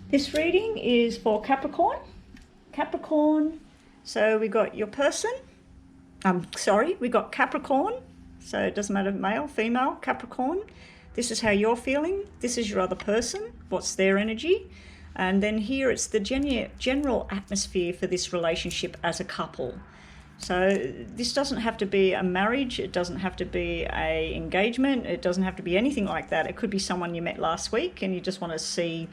This reading is for Capricorn. Capricorn, so we got your person. We got Capricorn. So it doesn't matter, male, female, Capricorn. This is how you're feeling. This is your other person. What's their energy? And then here it's the general atmosphere for this relationship as a couple. So this doesn't have to be a marriage. It doesn't have to be an engagement. It doesn't have to be anything like that. It could be someone you met last week and you just want to see,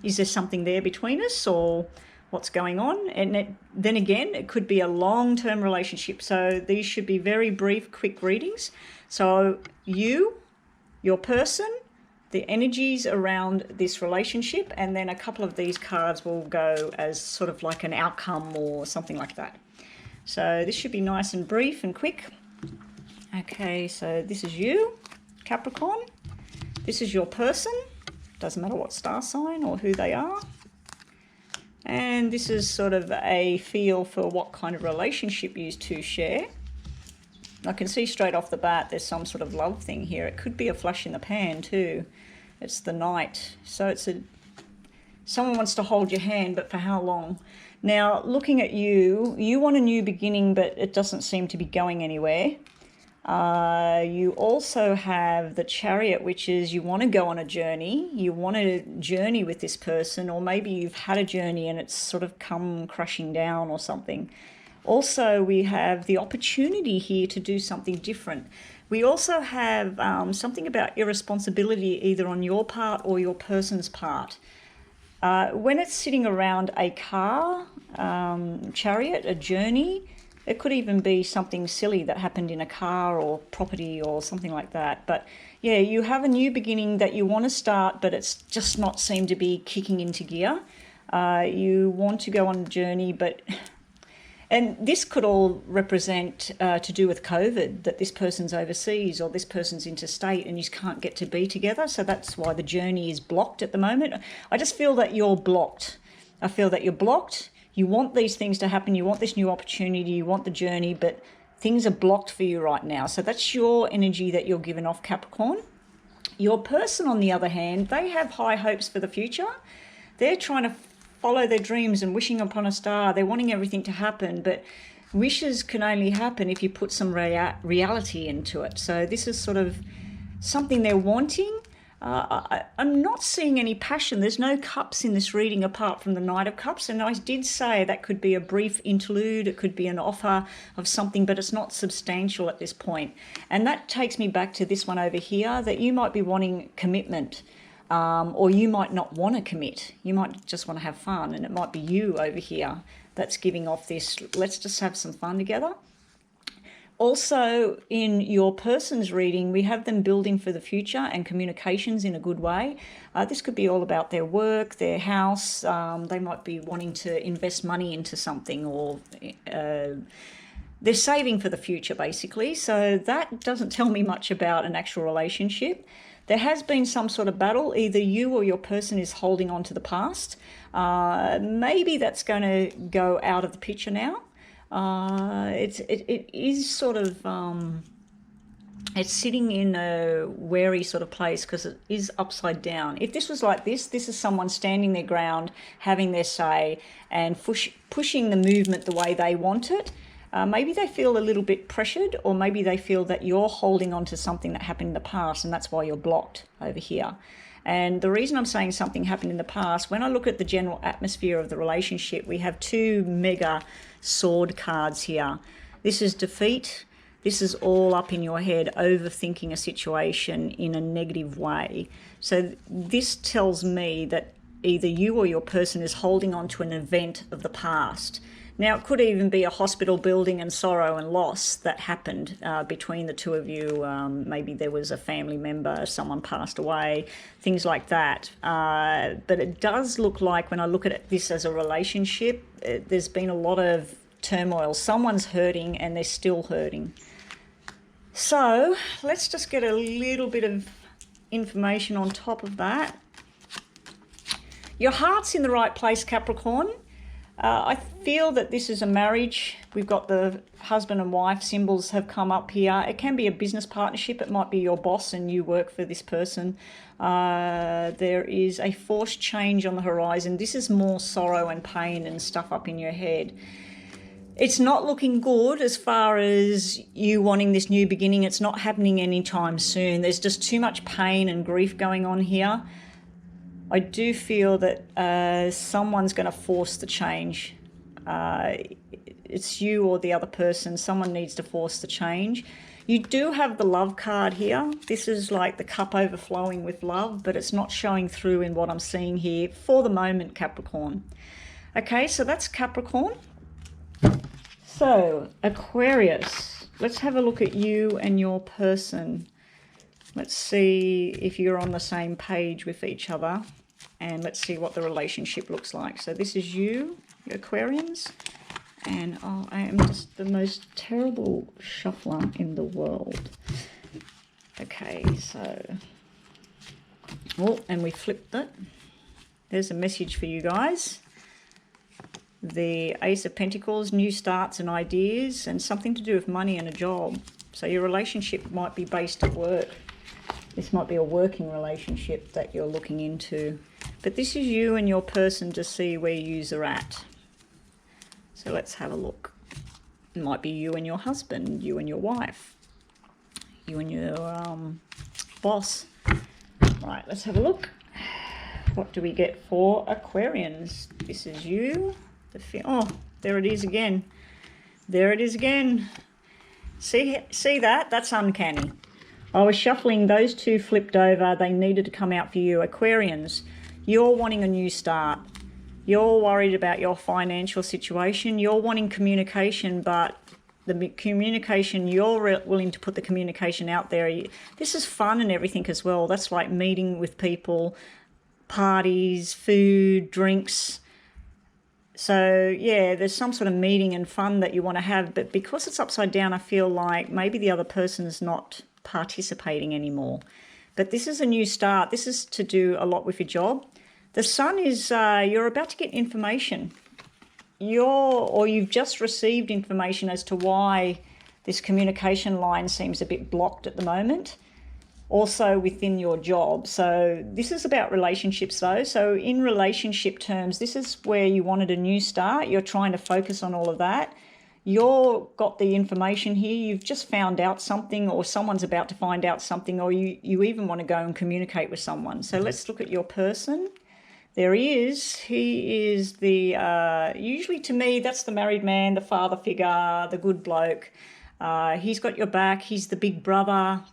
is there something there between us or what's going on? And then again, it could be a long-term relationship. So these should be very brief, quick readings. So your person, the energies around this relationship, and then a couple of these cards will go as sort of like an outcome or something like that. So this should be nice and brief and quick. Okay, so this is you, Capricorn. This is your person. Doesn't matter what star sign or who they are. And this is sort of a feel for what kind of relationship you two share. I can see straight off the bat there's some sort of love thing here. It could be a flash in the pan too. It's the Knight. So someone wants to hold your hand, but for how long? Now, looking at you want a new beginning, but it doesn't seem to be going anywhere. You also have the Chariot, which is you want to go on a journey. You want to journey with this person, or maybe you've had a journey and it's sort of come crashing down or something. Also, we have the opportunity here to do something different. We also have something about irresponsibility either on your part or your person's part. When it's sitting around a car, chariot, a journey, it could even be something silly that happened in a car or property or something like that. But yeah, you have a new beginning that you want to start, but it's just not seemed to be kicking into gear. You want to go on a journey, but... And this could all represent to do with COVID, that this person's overseas or this person's interstate and you just can't get to be together. So that's why the journey is blocked at the moment. I just feel that you're blocked. I feel that you're blocked. You want these things to happen. You want this new opportunity. You want the journey, but things are blocked for you right now. So that's your energy that you're giving off, Capricorn. Your person, on the other hand, they have high hopes for the future. They're trying to follow their dreams and wishing upon a star. They're wanting everything to happen, but wishes can only happen if you put some reality into it. So this is sort of something they're wanting. I'm not seeing any passion. There's no cups in this reading apart from the Knight of Cups, and I did say that could be a brief interlude. It could be an offer of something, but it's not substantial at this point. And that takes me back to this one over here, that you might be wanting commitment. Or you might not want to commit. You might just want to have fun, and it might be you over here that's giving off this, let's just have some fun together. Also, in your person's reading, we have them building for the future and communications in a good way. This could be all about their work, their house. They might be wanting to invest money into something, or they're saving for the future, basically. So that doesn't tell me much about an actual relationship. There has been some sort of battle. Either you or your person is holding on to the past. Maybe that's going to go out of the picture now. It is sort of, it's sitting in a wary sort of place because it is upside down. If this was like this is someone standing their ground, having their say, and pushing the movement the way they want it. Maybe they feel a little bit pressured, or maybe they feel that you're holding on to something that happened in the past, and that's why you're blocked over here. And the reason I'm saying something happened in the past, when I look at the general atmosphere of the relationship, we have two mega sword cards here. This is defeat. This is all up in your head, overthinking a situation in a negative way. So this tells me that either you or your person is holding on to an event of the past. Now, it could even be a hospital building and sorrow and loss that happened between the two of you. Maybe there was a family member, someone passed away, things like that. But it does look like, when I look at this as a relationship, there's been a lot of turmoil. Someone's hurting and they're still hurting. So let's just get a little bit of information on top of that. Your heart's in the right place, Capricorn. I feel that this is a marriage. We've got the husband and wife symbols have come up here. It can be a business partnership. It might be your boss and you work for this person. There is a forced change on the horizon. This is more sorrow and pain and stuff up in your head. It's not looking good as far as you wanting this new beginning. It's not happening anytime soon. There's just too much pain and grief going on here. I do feel that someone's going to force the change. It's you or the other person. Someone needs to force the change. You do have the love card here. This is like the cup overflowing with love, but it's not showing through in what I'm seeing here for the moment, Capricorn. Okay, so that's Capricorn. So, Aquarius, let's have a look at you and your person. Let's see if you're on the same page with each other, and let's see what the relationship looks like. So this is you, Aquarians, and oh, I am just the most terrible shuffler in the world. Okay, so, oh, and we flipped it. There's a message for you guys. The Ace of Pentacles, new starts and ideas, and something to do with money and a job. So your relationship might be based at work. This might be a working relationship that you're looking into. But this is you and your person to see where yous are at. So let's have a look. It might be you and your husband, you and your wife, you and your boss. Right, let's have a look. What do we get for Aquarians? This is you. Oh, there it is again. There it is again. See that? That's uncanny. I was shuffling, those two flipped over. They needed to come out for you. Aquarians, you're wanting a new start. You're worried about your financial situation. You're wanting communication, but the communication, you're willing to put the communication out there. This is fun and everything as well. That's like meeting with people, parties, food, drinks. So, yeah, there's some sort of meeting and fun that you want to have, but because it's upside down, I feel like maybe the other person's not participating anymore. But this is a new start. This is to do a lot with your job. The Sun is, you're about to get information. You've just received information as to why this communication line seems a bit blocked at the moment. Also within your job. So this is about relationships though. So in relationship terms, this is where you wanted a new start. You're trying to focus on all of that. You've got the information here. You've just found out something, or someone's about to find out something, or you even want to go and communicate with someone. So let's look at your person. There he is. He is the, usually to me, that's the married man, the father figure, the good bloke. He's got your back. He's the big brother.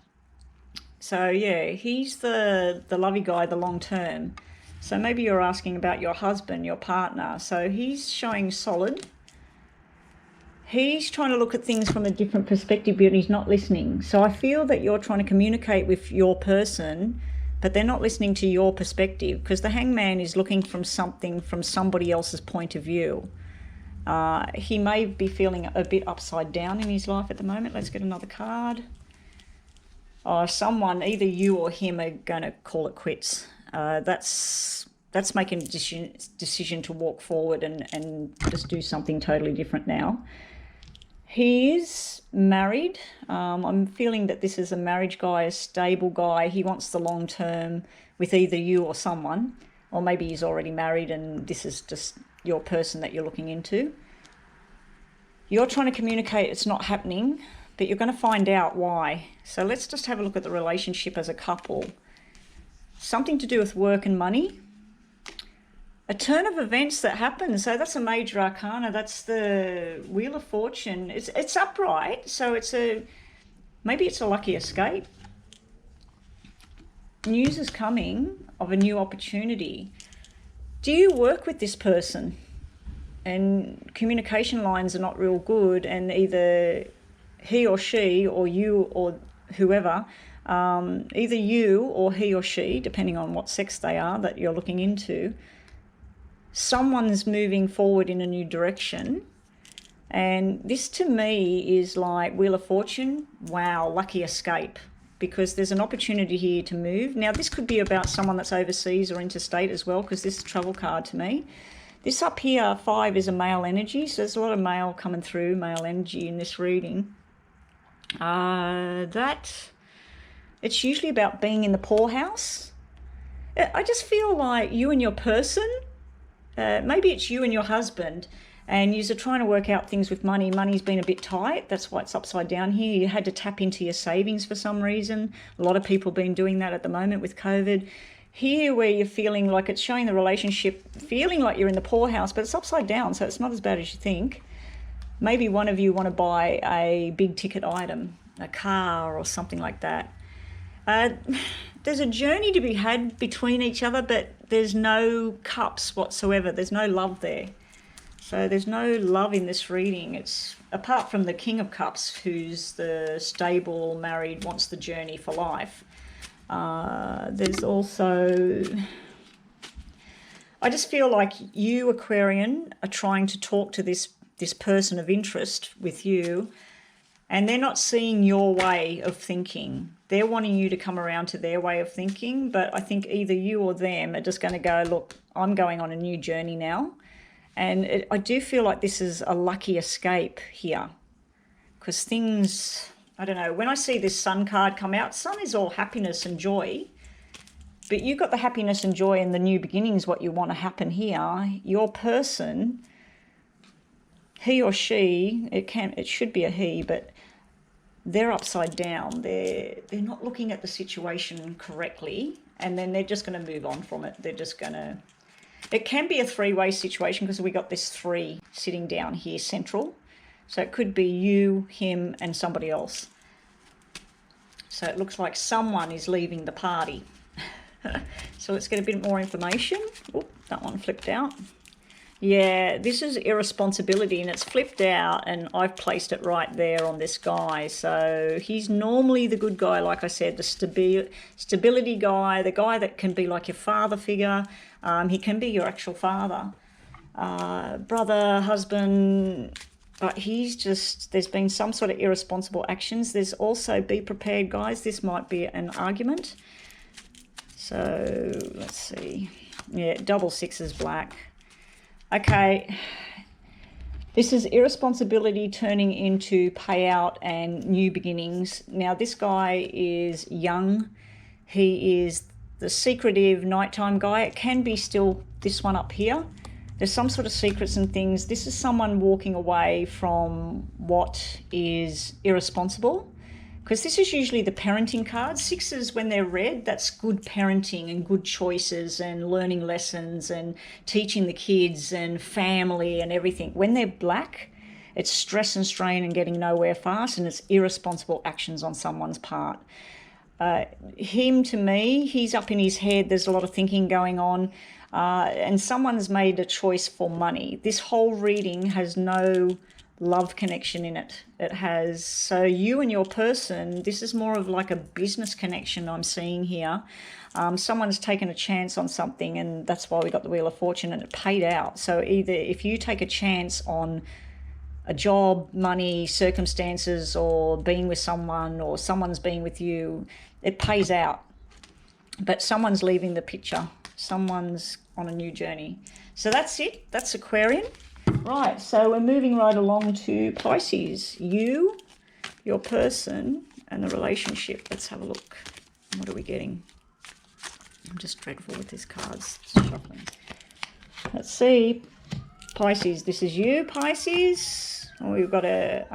So, yeah, he's the lovey guy, the long term. So maybe you're asking about your husband, your partner. So he's showing solid. He's trying to look at things from a different perspective, but he's not listening. So I feel that you're trying to communicate with your person, but they're not listening to your perspective, because the hangman is looking from something from somebody else's point of view. He may be feeling a bit upside down in his life at the moment. Let's get another card. Someone, either you or him, are going to call it quits. That's making a decision to walk forward and just do something totally different now. He is married. I'm feeling that this is a marriage guy, a stable guy. He wants the long term with either you or someone, or maybe he's already married and this is just your person that you're looking into. You're trying to communicate, it's not happening, but you're going to find out why. So let's just have a look at the relationship as a couple. Something to do with work and money. A turn of events that happen. So that's a major arcana. That's the Wheel of Fortune. It's upright. So maybe it's a lucky escape. News is coming of a new opportunity. Do you work with this person? And communication lines are not real good, and either he or she or you or whoever, either you or he or she, depending on what sex they are that you're looking into, someone's moving forward in a new direction. And this to me is like Wheel of Fortune. Wow, lucky escape, because there's an opportunity here to move. Now this could be about someone that's overseas or interstate as well, because this is a travel card to me. This up here, 5, is a male energy, so there's a lot of male coming through, male energy in this reading. It's usually about being in the poorhouse. I just feel like you and your person, maybe it's you and your husband, and you're trying to work out things with money. Money's been a bit tight. That's why it's upside down here. You had to tap into your savings for some reason. A lot of people have been doing that at the moment with COVID. Here, where you're feeling like it's showing the relationship, feeling like you're in the poorhouse, but it's upside down, so it's not as bad as you think. Maybe one of you want to buy a big ticket item, a car or something like that. There's a journey to be had between each other, but there's no cups whatsoever. There's no love there. So there's no love in this reading. It's apart from the King of Cups, who's the stable, married, wants the journey for life. There's also, I just feel like you, Aquarian, are trying to talk to this person of interest with you, and they're not seeing your way of thinking. They're wanting you to come around to their way of thinking, but I think either you or them are just going to go, look, I'm going on a new journey now. And I do feel like this is a lucky escape here, because things, I don't know, when I see this Sun card come out, Sun is all happiness and joy, but you've got the happiness and joy and the new beginnings, what you want to happen here. Your person, he or she, it should be a he, but they're upside down. They're not looking at the situation correctly, and then they're just going to move on from it. They're just going to, it can be a three-way situation because we got this 3 sitting down here central. So it could be you, him, and somebody else. So it looks like someone is leaving the party. So let's get a bit more information. Oop, that one flipped out. Yeah, this is irresponsibility, and it's flipped out, and I've placed it right there on this guy. So he's normally the good guy, like I said, the stability guy, the guy that can be like your father figure. He can be your actual father, brother, husband, but he's just, there's been some sort of irresponsible actions. There's also, be prepared, guys, this might be an argument. So let's see. Yeah, double 6 is black. Okay, this is irresponsibility turning into payout and new beginnings. Now, this guy is young. He is the secretive nighttime guy. It can be still this one up here. There's some sort of secrets and things. This is someone walking away from what is irresponsible, because this is usually the parenting card. 6s, when they're red, that's good parenting and good choices and learning lessons and teaching the kids and family and everything. When they're black, it's stress and strain and getting nowhere fast, and it's irresponsible actions on someone's part. Him, to me, he's up in his head. There's a lot of thinking going on, and someone's made a choice for money. This whole reading has no love connection in it. It has, so you and your person, this is more of like a business connection I'm seeing here. Someone's taken a chance on something, and that's why we got the Wheel of Fortune, and it paid out. So either if you take a chance on a job, money, circumstances, or being with someone, or someone's being with you, it pays out. But someone's leaving the picture. Someone's on a new journey. So that's it. That's Aquarian. Right, so we're moving right along to Pisces. You, your person, and the relationship. Let's have a look. What are we getting? I'm just dreadful with these cards. Shuffling. Let's see. Pisces, this is you, Pisces. Oh, we've got a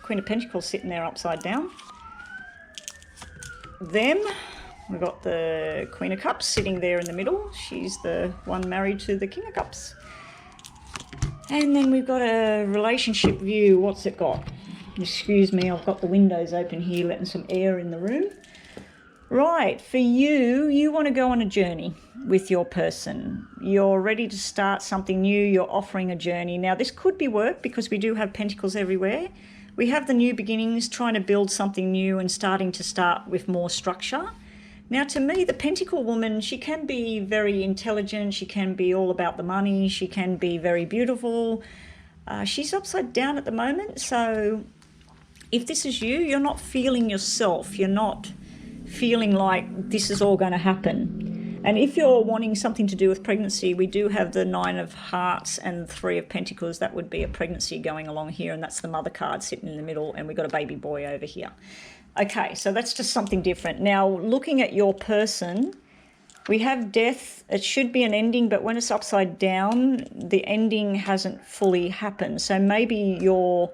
Queen of Pentacles sitting there upside down. Them, we've got the Queen of Cups sitting there in the middle. She's the one married to the King of Cups. And then we've got a relationship view. What's it got? Excuse me, I've got the windows open here, letting some air in the room. Right, for you, you want to go on a journey with your person. You're ready to start something new. You're offering a journey. Now, this could be work because we do have pentacles everywhere. We have the new beginnings, trying to build something new and starting to start with more structure. Now, to me, the Pentacle woman, she can be very intelligent. She can be all about the money. She can be very beautiful. She's upside down at the moment. So if this is you, you're not feeling yourself. You're not feeling like this is all going to happen. And if you're wanting something to do with pregnancy, we do have the 9 of Hearts and 3 of Pentacles. That would be a pregnancy going along here, and that's the mother card sitting in the middle, and we've got a baby boy over here. Okay, so that's just something different. Now, looking at your person, we have death. It should be an ending, but when it's upside down, the ending hasn't fully happened. So maybe you're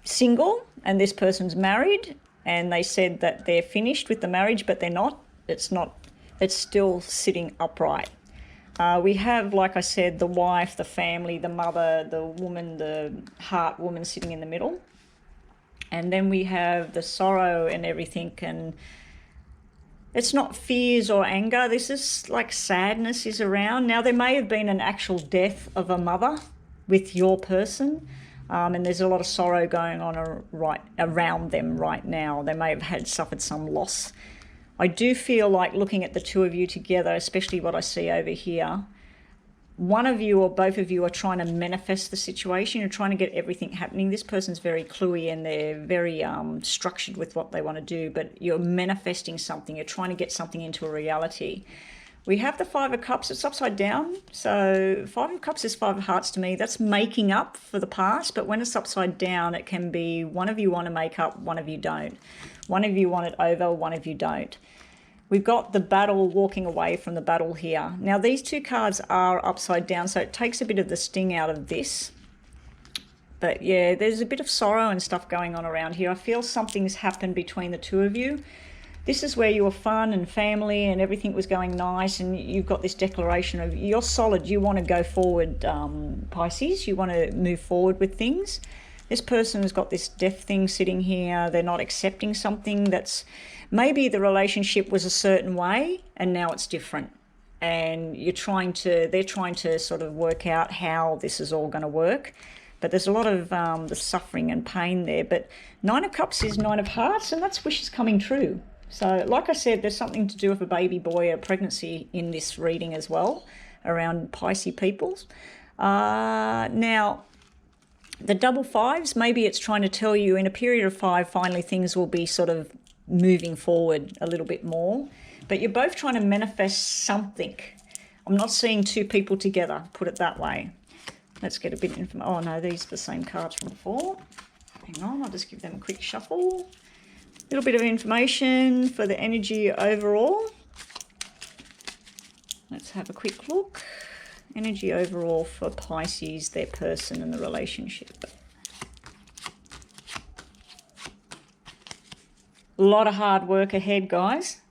single and this person's married, and they said that they're finished with the marriage, but they're not. It's still sitting upright. We have, like I said, the wife, the family, the mother, the woman, the heart woman sitting in the middle. And then we have the sorrow and everything, and it's not fears or anger. This is like sadness is around. Now, there may have been an actual death of a mother with your person, and there's a lot of sorrow going on around them right now. They may have suffered some loss. I do feel like looking at the two of you together, especially what I see over here, one of you or both of you are trying to manifest the situation. You're trying to get everything happening. This person's very cluey and they're very structured with what they want to do, but you're manifesting something. You're trying to get something into a reality. We have the 5 of Cups. It's upside down. So 5 of Cups is 5 of Hearts to me. That's making up for the past, but when it's upside down, it can be one of you want to make up, one of you don't. One of you want it over, one of you don't. We've got the battle, walking away from the battle here. Now, these two cards are upside down, so it takes a bit of the sting out of this. But yeah, there's a bit of sorrow and stuff going on around here. I feel something's happened between the two of you. This is where you were fun and family and everything was going nice, and you've got this declaration of you're solid, you want to go forward, Pisces. You want to move forward with things. This person has got this death thing sitting here. They're not accepting something that's... Maybe the relationship was a certain way and now it's different. And they're trying to sort of work out how this is all going to work. But there's a lot of the suffering and pain there. But 9 of Cups is 9 of Hearts, and that's wishes coming true. So like I said, there's something to do with a baby boy, a pregnancy in this reading as well, around Pisces peoples. Now, the double 5s, maybe it's trying to tell you in a period of 5, finally things will be sort of moving forward a little bit more. But you're both trying to manifest something. I'm not seeing two people together, put it that way. Let's get a bit of information. Oh no, these are the same cards from before. Hang on, I'll just give them a quick shuffle. A little bit of information for the energy overall. Let's have a quick look. Energy overall for Pisces, their person and the relationship. A lot of hard work ahead, guys.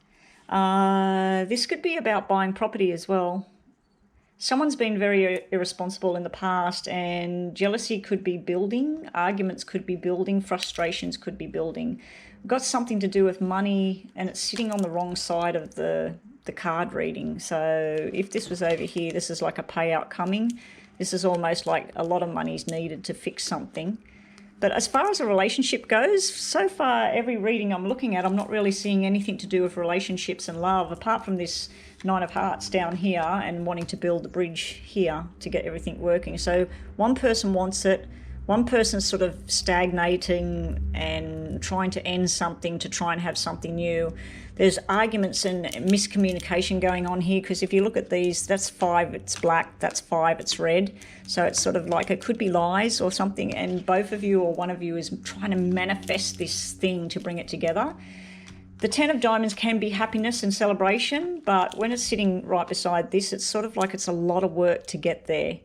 This could be about buying property as well. Someone's been very irresponsible in the past, and jealousy could be building, arguments could be building, frustrations could be building. We've got something to do with money, and it's sitting on the wrong side of the card reading. So if this was over here, this is like a payout coming. This is almost like a lot of money's needed to fix something. But as far as a relationship goes, so far every reading I'm looking at, I'm not really seeing anything to do with relationships and love, apart from this 9 of Hearts down here and wanting to build the bridge here to get everything working. So one person wants it, one person's sort of stagnating and trying to end something to try and have something new. There's arguments and miscommunication going on here, because if you look at these, that's 5, it's black, that's 5, it's red. So it's sort of like it could be lies or something, and both of you or one of you is trying to manifest this thing to bring it together. The 10 of Diamonds can be happiness and celebration, but when it's sitting right beside this, it's sort of like it's a lot of work to get there.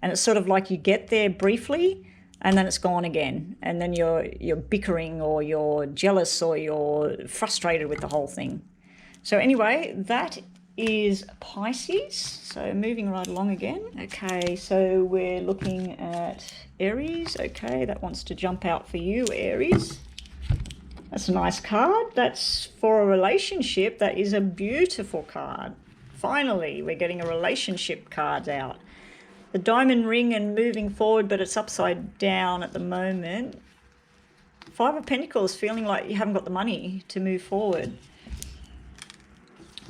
And it's sort of like you get there briefly, and then it's gone again, and then you're bickering or you're jealous or you're frustrated with the whole thing. So anyway, that is Pisces. So moving right along again. Okay, so we're looking at Aries. Okay, that wants to jump out for you, Aries. That's a nice card. That's for a relationship. That is a beautiful card. Finally, we're getting a relationship card out. The diamond ring and moving forward, but it's upside down at the moment. 5 of Pentacles, feeling like you haven't got the money to move forward.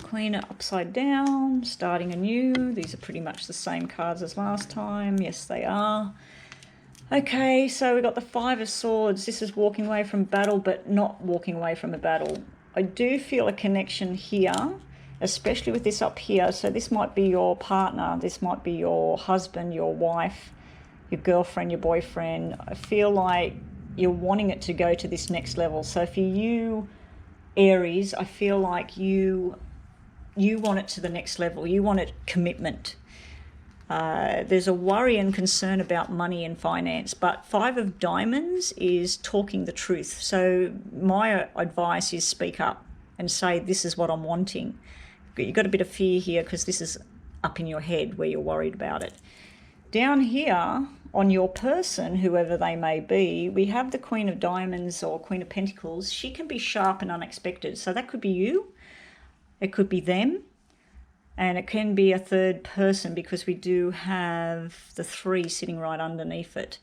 Queen upside down, starting anew. These are pretty much the same cards as last time. Yes, they are. Okay, so we've got the 5 of Swords. This is walking away from battle, but not walking away from a battle. I do feel a connection here. especially with this up here. So this might be your partner, this might be your husband, your wife, your girlfriend, your boyfriend. I feel like you're wanting it to go to this next level. So for you, Aries, I feel like you want it to the next level. You want it commitment. There's a worry and concern about money and finance, but 5 of Diamonds is talking the truth. So my advice is speak up and say, this is what I'm wanting. You've got a bit of fear here because this is up in your head where you're worried about it. Down here on your person, whoever they may be, we have the Queen of Diamonds or Queen of Pentacles. She can be sharp and unexpected. So that could be you. It could be them. And it can be a third person because we do have the 3 sitting right underneath it.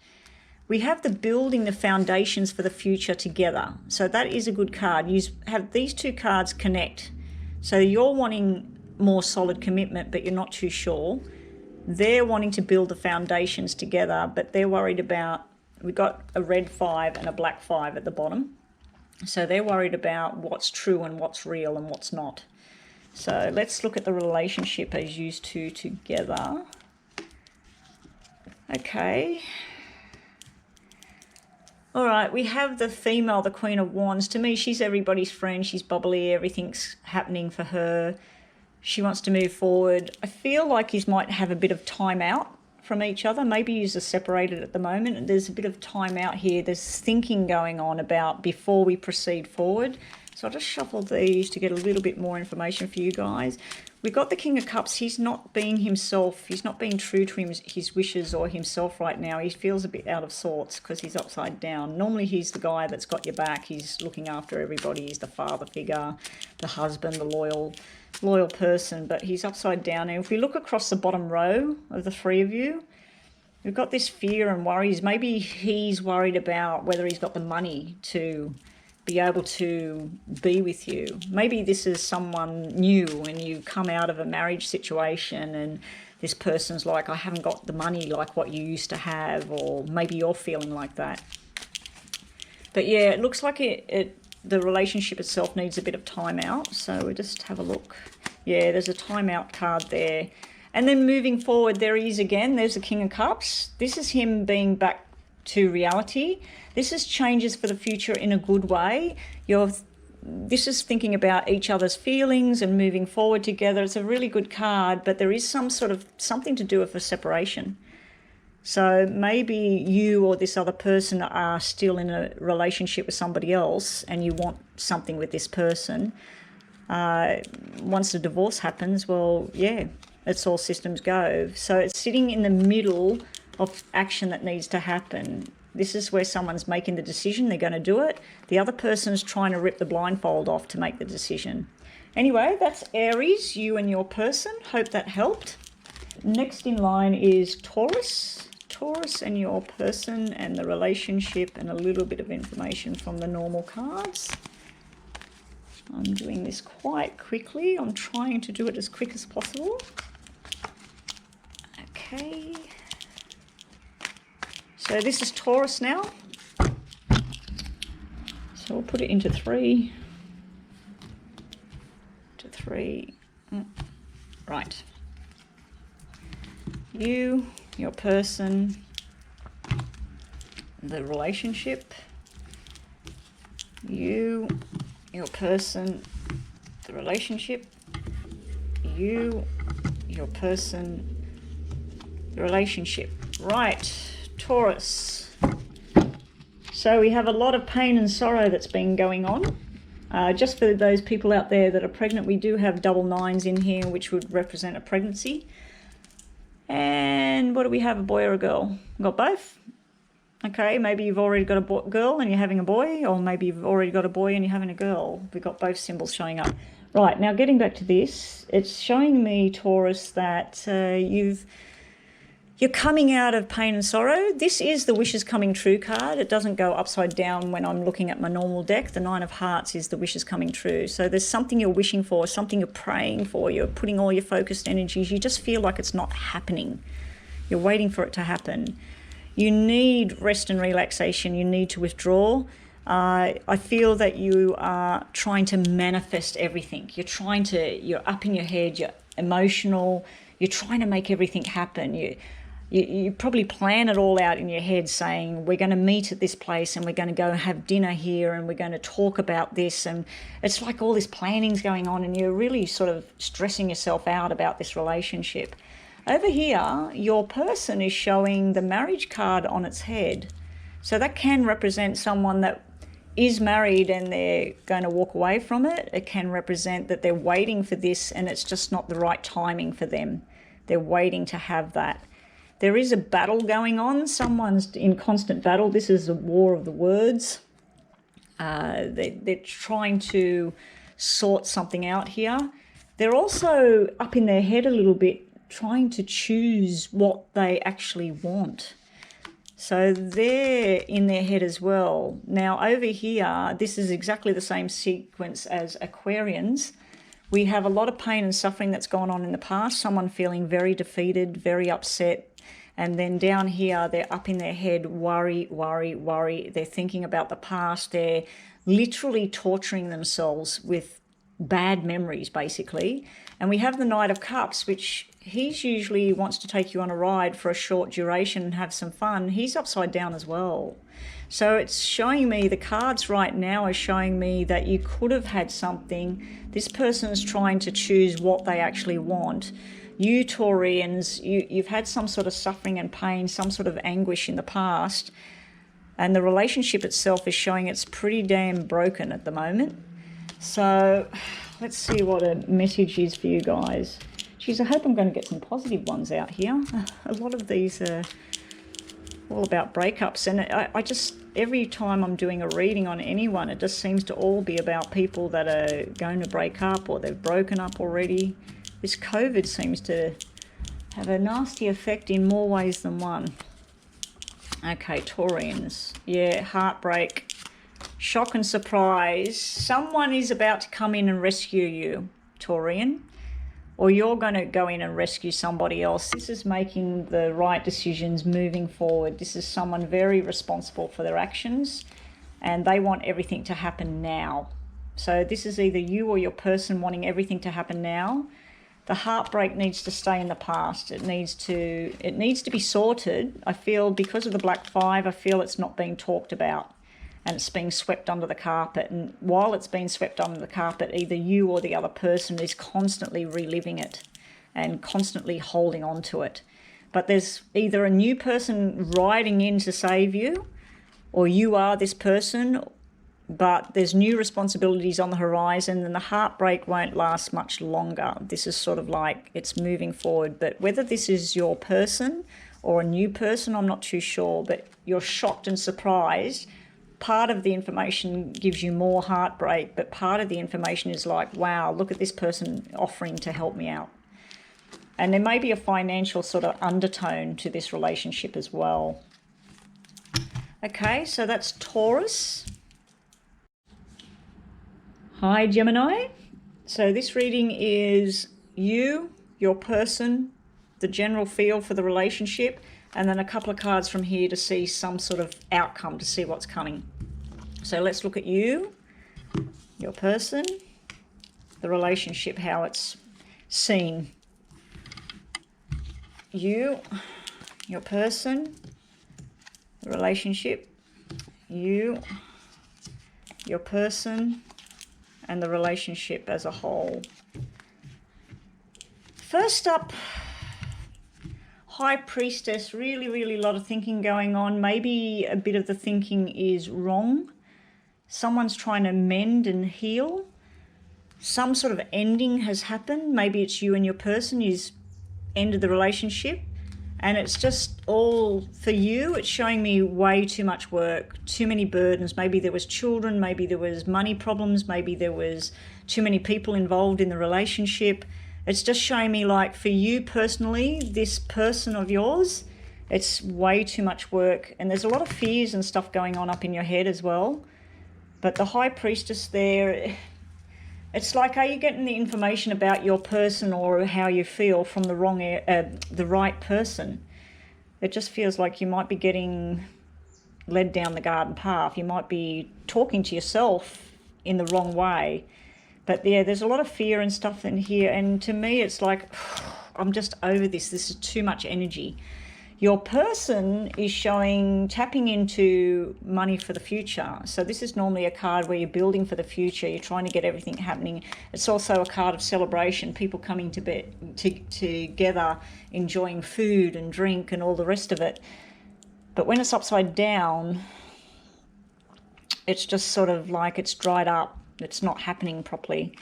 We have the building the foundations for the future together. So that is a good card. You have these 2 cards connect. So you're wanting more solid commitment, but you're not too sure. They're wanting to build the foundations together, but they're worried about, we've got a red 5 and a black 5 at the bottom. So they're worried about what's true and what's real and what's not. So let's look at the relationship as you 2 together. Okay. All right, we have the female, the Queen of Wands. To me, she's everybody's friend. She's bubbly. Everything's happening for her. She wants to move forward. I feel like you might have a bit of time out from each other. Maybe you are separated at the moment. And there's a bit of time out here. There's thinking going on about before we proceed forward. So I'll just shuffle these to get a little bit more information for you guys. We've got the King of Cups. He's not being himself. He's not being true to his wishes or himself right now. He feels a bit out of sorts because he's upside down. Normally he's the guy that's got your back. He's looking after everybody. He's the father figure, the husband, the loyal person. But he's upside down. And if we look across the bottom row of the 3 of you, we've got this fear and worries. Maybe he's worried about whether he's got the money to be able to be with you. Maybe this is someone new and you come out of a marriage situation and this person's like, I haven't got the money like what you used to have, or maybe you're feeling like that. But yeah, it looks like the relationship itself needs a bit of time out. So we'll just have a look. Yeah, there's a timeout card there. And then moving forward, there he is again. There's the King of Cups. This is him being back to reality. This is changes for the future in a good way. This is thinking about each other's feelings and moving forward together. It's a really good card, but there is some sort of something to do with a separation. So maybe you or this other person are still in a relationship with somebody else and you want something with this person. Once the divorce happens, well, yeah, it's all systems go. So it's sitting in the middle of action that needs to happen. This is where someone's making the decision, they're going to do it. The other person's trying to rip the blindfold off to make the decision. Anyway, that's Aries, you and your person. Hope that helped. Next in line is Taurus. Taurus and your person and the relationship and a little bit of information from the normal cards. I'm doing this quite quickly. I'm trying to do it as quick as possible. Okay. So this is Taurus now. So we'll put it into 3. To 3. Right. You, your person, the relationship. You, your person, the relationship. You, your person, the relationship. Right. Taurus. So we have a lot of pain and sorrow that's been going on. Just for those people out there that are pregnant, we do have double 9s in here, which would represent a pregnancy. And what do we have, a boy or a girl? We've got both. Okay, maybe you've already got a girl and you're having a boy, or maybe you've already got a boy and you're having a girl. We've got both symbols showing up. Right, now getting back to this, it's showing me, Taurus, that you're coming out of pain and sorrow. This is the wishes coming true card. It doesn't go upside down when I'm looking at my normal deck. The 9 of Hearts is the wishes coming true. So there's something you're wishing for, something you're praying for. You're putting all your focused energies. You just feel like it's not happening. You're waiting for it to happen. You need rest and relaxation. You need to withdraw. I feel that you are trying to manifest everything. You're up in your head, you're emotional, you're trying to make everything happen. You probably plan it all out in your head, saying, we're going to meet at this place and we're going to go have dinner here and we're going to talk about this. And it's like all this planning's going on and you're really sort of stressing yourself out about this relationship. Over here, your person is showing the marriage card on its head. So that can represent someone that is married and they're going to walk away from it. It can represent that they're waiting for this and it's just not the right timing for them. They're waiting to have that. There is a battle going on. Someone's in constant battle. This is a war of the words. They're trying to sort something out here. They're also up in their head a little bit, trying to choose what they actually want. So they're in their head as well. Now over here, this is exactly the same sequence as Aquarians. We have a lot of pain and suffering that's gone on in the past. Someone feeling very defeated, very upset. And then down here, they're up in their head, worry, worry, worry. They're thinking about the past. They're literally torturing themselves with bad memories, basically. And we have the Knight of Cups, which he's usually wants to take you on a ride for a short duration and have some fun. He's upside down as well. So it's showing me, the cards right now are showing me that you could have had something. This person's trying to choose what they actually want. You Taurians, you've had some sort of suffering and pain, some sort of anguish in the past, and the relationship itself is showing it's pretty damn broken at the moment. So let's see what a message is for you guys. Geez, I hope I'm going to get some positive ones out here. A lot of these are all about breakups, and I just, every time I'm doing a reading on anyone, it just seems to all be about people that are going to break up or they've broken up already. This COVID seems to have a nasty effect in more ways than one. Okay, Taurians. Yeah, heartbreak, shock and surprise. Someone is about to come in and rescue you, Taurian. Or you're going to go in and rescue somebody else. This is making the right decisions moving forward. This is someone very responsible for their actions and they want everything to happen now. So this is either you or your person wanting everything to happen now. The heartbreak needs to stay in the past. It needs to be sorted. I feel because of the Black Five, I feel it's not being talked about and it's being swept under the carpet. And while it's being swept under the carpet, either you or the other person is constantly reliving it and constantly holding on to it. But there's either a new person riding in to save you, or you are this person, but there's new responsibilities on the horizon and the heartbreak won't last much longer. This is sort of like it's moving forward. But whether this is your person or a new person, I'm not too sure, but you're shocked and surprised. Part of the information gives you more heartbreak, but part of the information is like, wow, look at this person offering to help me out. And there may be a financial sort of undertone to this relationship as well. Okay, so that's Taurus. Hi, Gemini. So this reading is you, your person, the general feel for the relationship, and then a couple of cards from here to see some sort of outcome, to see what's coming. So let's look at you, your person, the relationship, how it's seen. You, your person, the relationship, you, your person, and the relationship as a whole. First up, High Priestess, really a lot of thinking going on. Maybe a bit of the thinking is wrong. Someone's trying to mend and heal. Some sort of ending has happened. Maybe it's you and your person is ended the relationship. And it's just all for you. It's showing me way too much work, too many burdens. Maybe there was children, maybe there was money problems, maybe there was too many people involved in the relationship. It's just showing me, like, for you personally, this person of yours, it's way too much work. And there's a lot of fears and stuff going on up in your head as well. But the High Priestess there, it's like, are you getting the information about your person or how you feel from the right person? It just feels like you might be getting led down the garden path. You might be talking to yourself in the wrong way. But yeah, there's a lot of fear and stuff in here. And to me, it's like, I'm just over this. This is too much energy. Your person is showing tapping into money for the future. So this is normally a card where you're building for the future. You're trying to get everything happening. It's also a card of celebration, people coming to bed together, enjoying food and drink and all the rest of it. But when it's upside down, it's just sort of like it's dried up. It's not happening properly.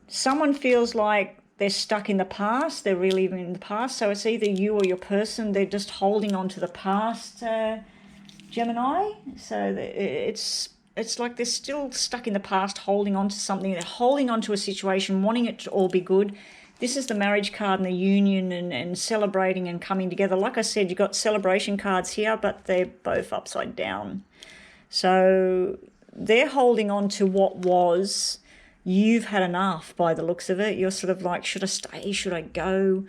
Someone feels like they're stuck in the past, they're reliving in the past. So it's either you or your person, they're just holding on to the past, Gemini. So it's like they're still stuck in the past, holding on to something. They're holding on to a situation, wanting it to all be good. This is the marriage card and the union and celebrating and coming together. Like I said, you've got celebration cards here, but they're both upside down. So they're holding on to what was. You've had enough by the looks of it. You're sort of like, should I stay? Should I go?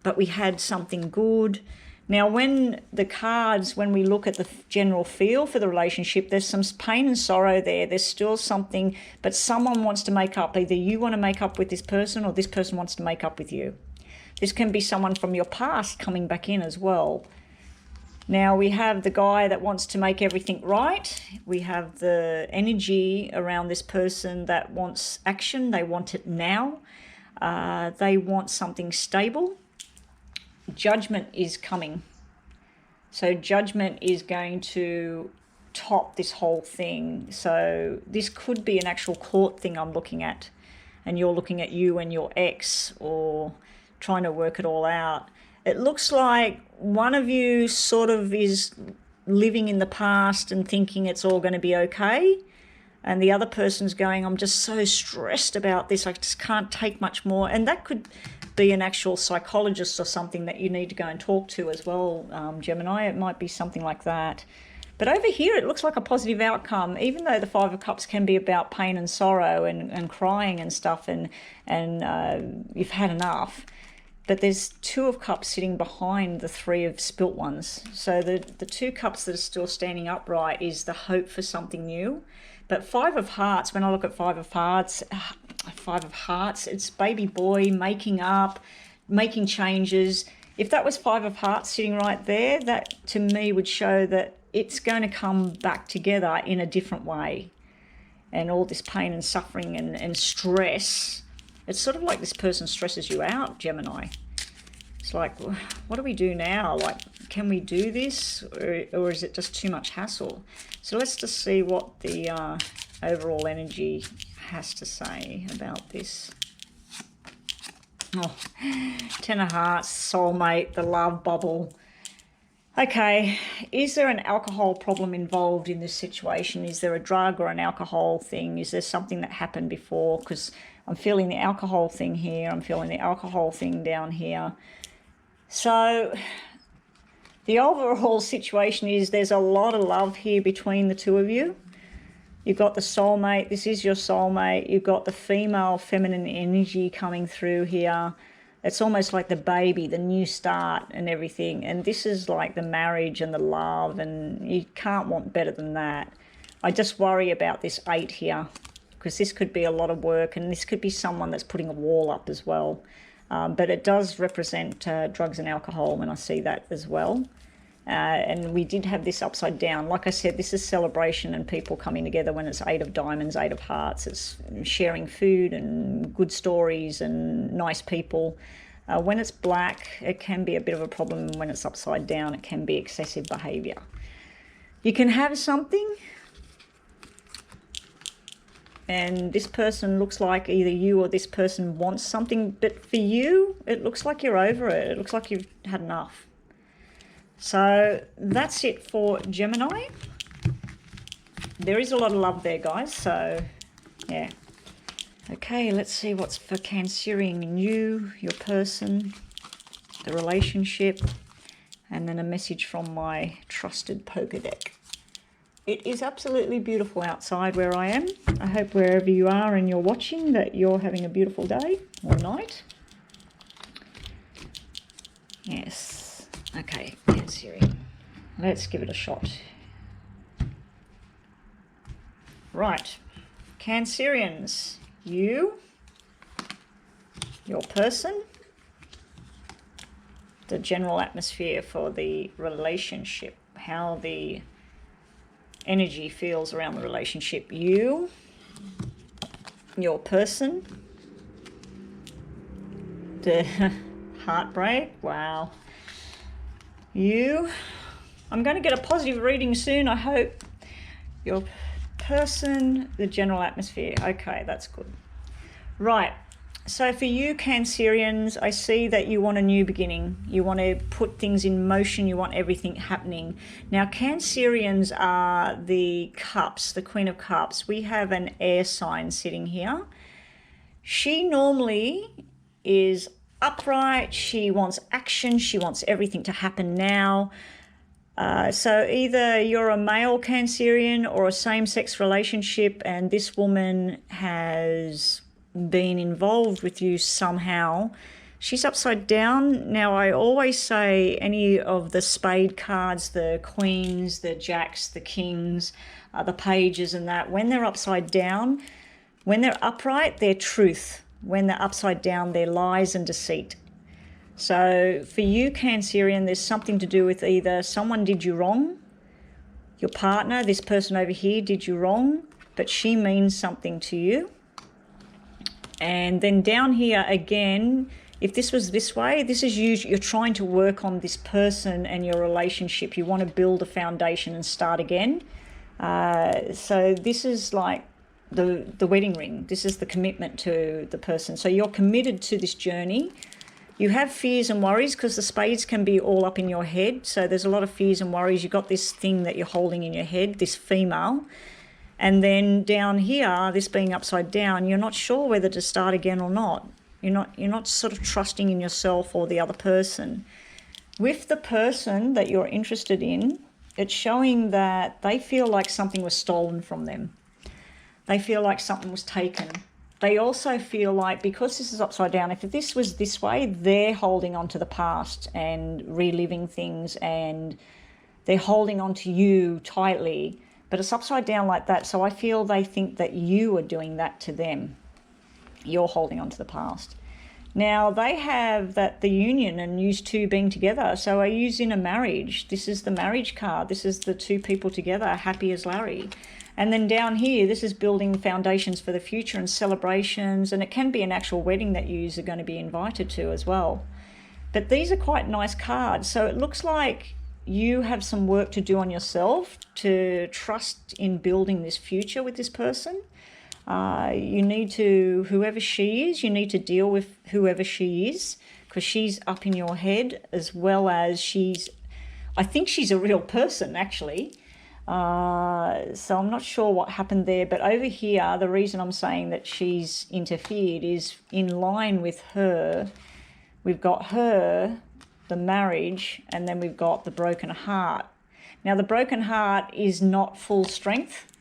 But we had something good. Now, when we look at the general feel for the relationship, there's some pain and sorrow there. There's still something, but someone wants to make up. Either you want to make up with this person or this person wants to make up with you. This can be someone from your past coming back in as well. Now we have the guy that wants to make everything right. We have the energy around this person that wants action. They want it now. They want something stable. Judgment is coming. So judgment is going to top this whole thing. So this could be an actual court thing I'm looking at. And you're looking at you and your ex or trying to work it all out. It looks like one of you sort of is living in the past and thinking it's all going to be okay. And the other person's going, I'm just so stressed about this. I just can't take much more. And that could be an actual psychologist or something that you need to go and talk to as well, Gemini. It might be something like that. But over here, it looks like a positive outcome, even though the Five of Cups can be about pain and sorrow and crying and stuff and you've had enough. But there's Two of Cups sitting behind the Three of Spilt Ones. So the two cups that are still standing upright is the hope for something new. But Five of Hearts, when I look at Five of Hearts, it's baby boy making up, making changes. If that was Five of Hearts sitting right there, that to me would show that it's going to come back together in a different way. And all this pain and suffering and stress, it's sort of like this person stresses you out, Gemini. It's like, what do we do now? Like, can we do this? Or is it just too much hassle? So let's just see what the overall energy has to say about this. Oh, Ten of Hearts, soulmate, the love bubble. Okay, is there an alcohol problem involved in this situation? Is there a drug or an alcohol thing? Is there something that happened before? Because I'm feeling the alcohol thing here. I'm feeling the alcohol thing down here. So the overall situation is there's a lot of love here between the two of you. You've got the soulmate. This is your soulmate. You've got the female feminine energy coming through here. It's almost like the baby, the new start and everything. And this is like the marriage and the love, and you can't want better than that. I just worry about this 8 here, because this could be a lot of work, and this could be someone that's putting a wall up as well. But it does represent drugs and alcohol when I see that as well. And we did have this upside down. Like I said, this is celebration and people coming together when it's 8 of diamonds, 8 of hearts. It's sharing food and good stories and nice people. When it's black, it can be a bit of a problem. When it's upside down, it can be excessive behavior. You can have something, and this person looks like either you or this person wants something, but for you, it looks like you're over it. It looks like you've had enough. So that's it for Gemini. There is a lot of love there, guys. So, yeah. Okay, let's see what's for Cancerian in you, your person, the relationship, and then a message from my trusted poker deck. It is absolutely beautiful outside where I am. I hope wherever you are and you're watching that you're having a beautiful day or night. Yes. Okay, Cancerian. Let's give it a shot. Right. Cancerians, you, your person, the general atmosphere for the relationship, how the energy feels around the relationship. You, your person, the heartbreak, wow. You, I'm going to get a positive reading soon, I hope. Your person, the general atmosphere. Okay, that's good. Right. So for you Cancerians, I see that you want a new beginning. You want to put things in motion. You want everything happening. Now Cancerians are the cups, the Queen of Cups. We have an air sign sitting here. She normally is upright. She wants action. She wants everything to happen now. So either you're a male Cancerian or a same-sex relationship, and this woman has been involved with you somehow. She's upside down. Now, I always say any of the spade cards, the queens, the jacks, the kings, the pages and that, when they're upside down, when they're upright, they're truth. When they're upside down, they're lies and deceit. So for you Cancerian, there's something to do with either someone did you wrong, your partner, this person over here did you wrong, but she means something to you. And then down here again, if this was this way, this is you're trying to work on this person and your relationship. You want to build a foundation and start again. So this is like the wedding ring. This is the commitment to the person. So you're committed to this journey. You have fears and worries because the spades can be all up in your head. So there's a lot of fears and worries. You've got this thing that you're holding in your head, this female. And then down here, this being upside down, you're not sure whether to start again or not. You're not sort of trusting in yourself or the other person. With the person that you're interested in, it's showing that they feel like something was stolen from them. They feel like something was taken. They also feel like, because this is upside down, if this was this way, they're holding on to the past and reliving things, and they're holding on to you tightly. But it's upside down like that, so I feel they think that you are doing that to them. You're holding on to the past. Now, they have that the union and you two being together. So are you in a marriage? This is the marriage card. This is the two people together, happy as Larry. And then down here, this is building foundations for the future and celebrations. And it can be an actual wedding that you are going to be invited to as well. But these are quite nice cards. So it looks like you have some work to do on yourself to trust in building this future with this person. You need to, whoever she is, you need to deal with whoever she is, because she's up in your head, as well as I think she's a real person actually. So I'm not sure what happened there, but over here, the reason I'm saying that she's interfered is in line with her. We've got her, the marriage, and then we've got the broken heart. Now, the broken heart is not full strength,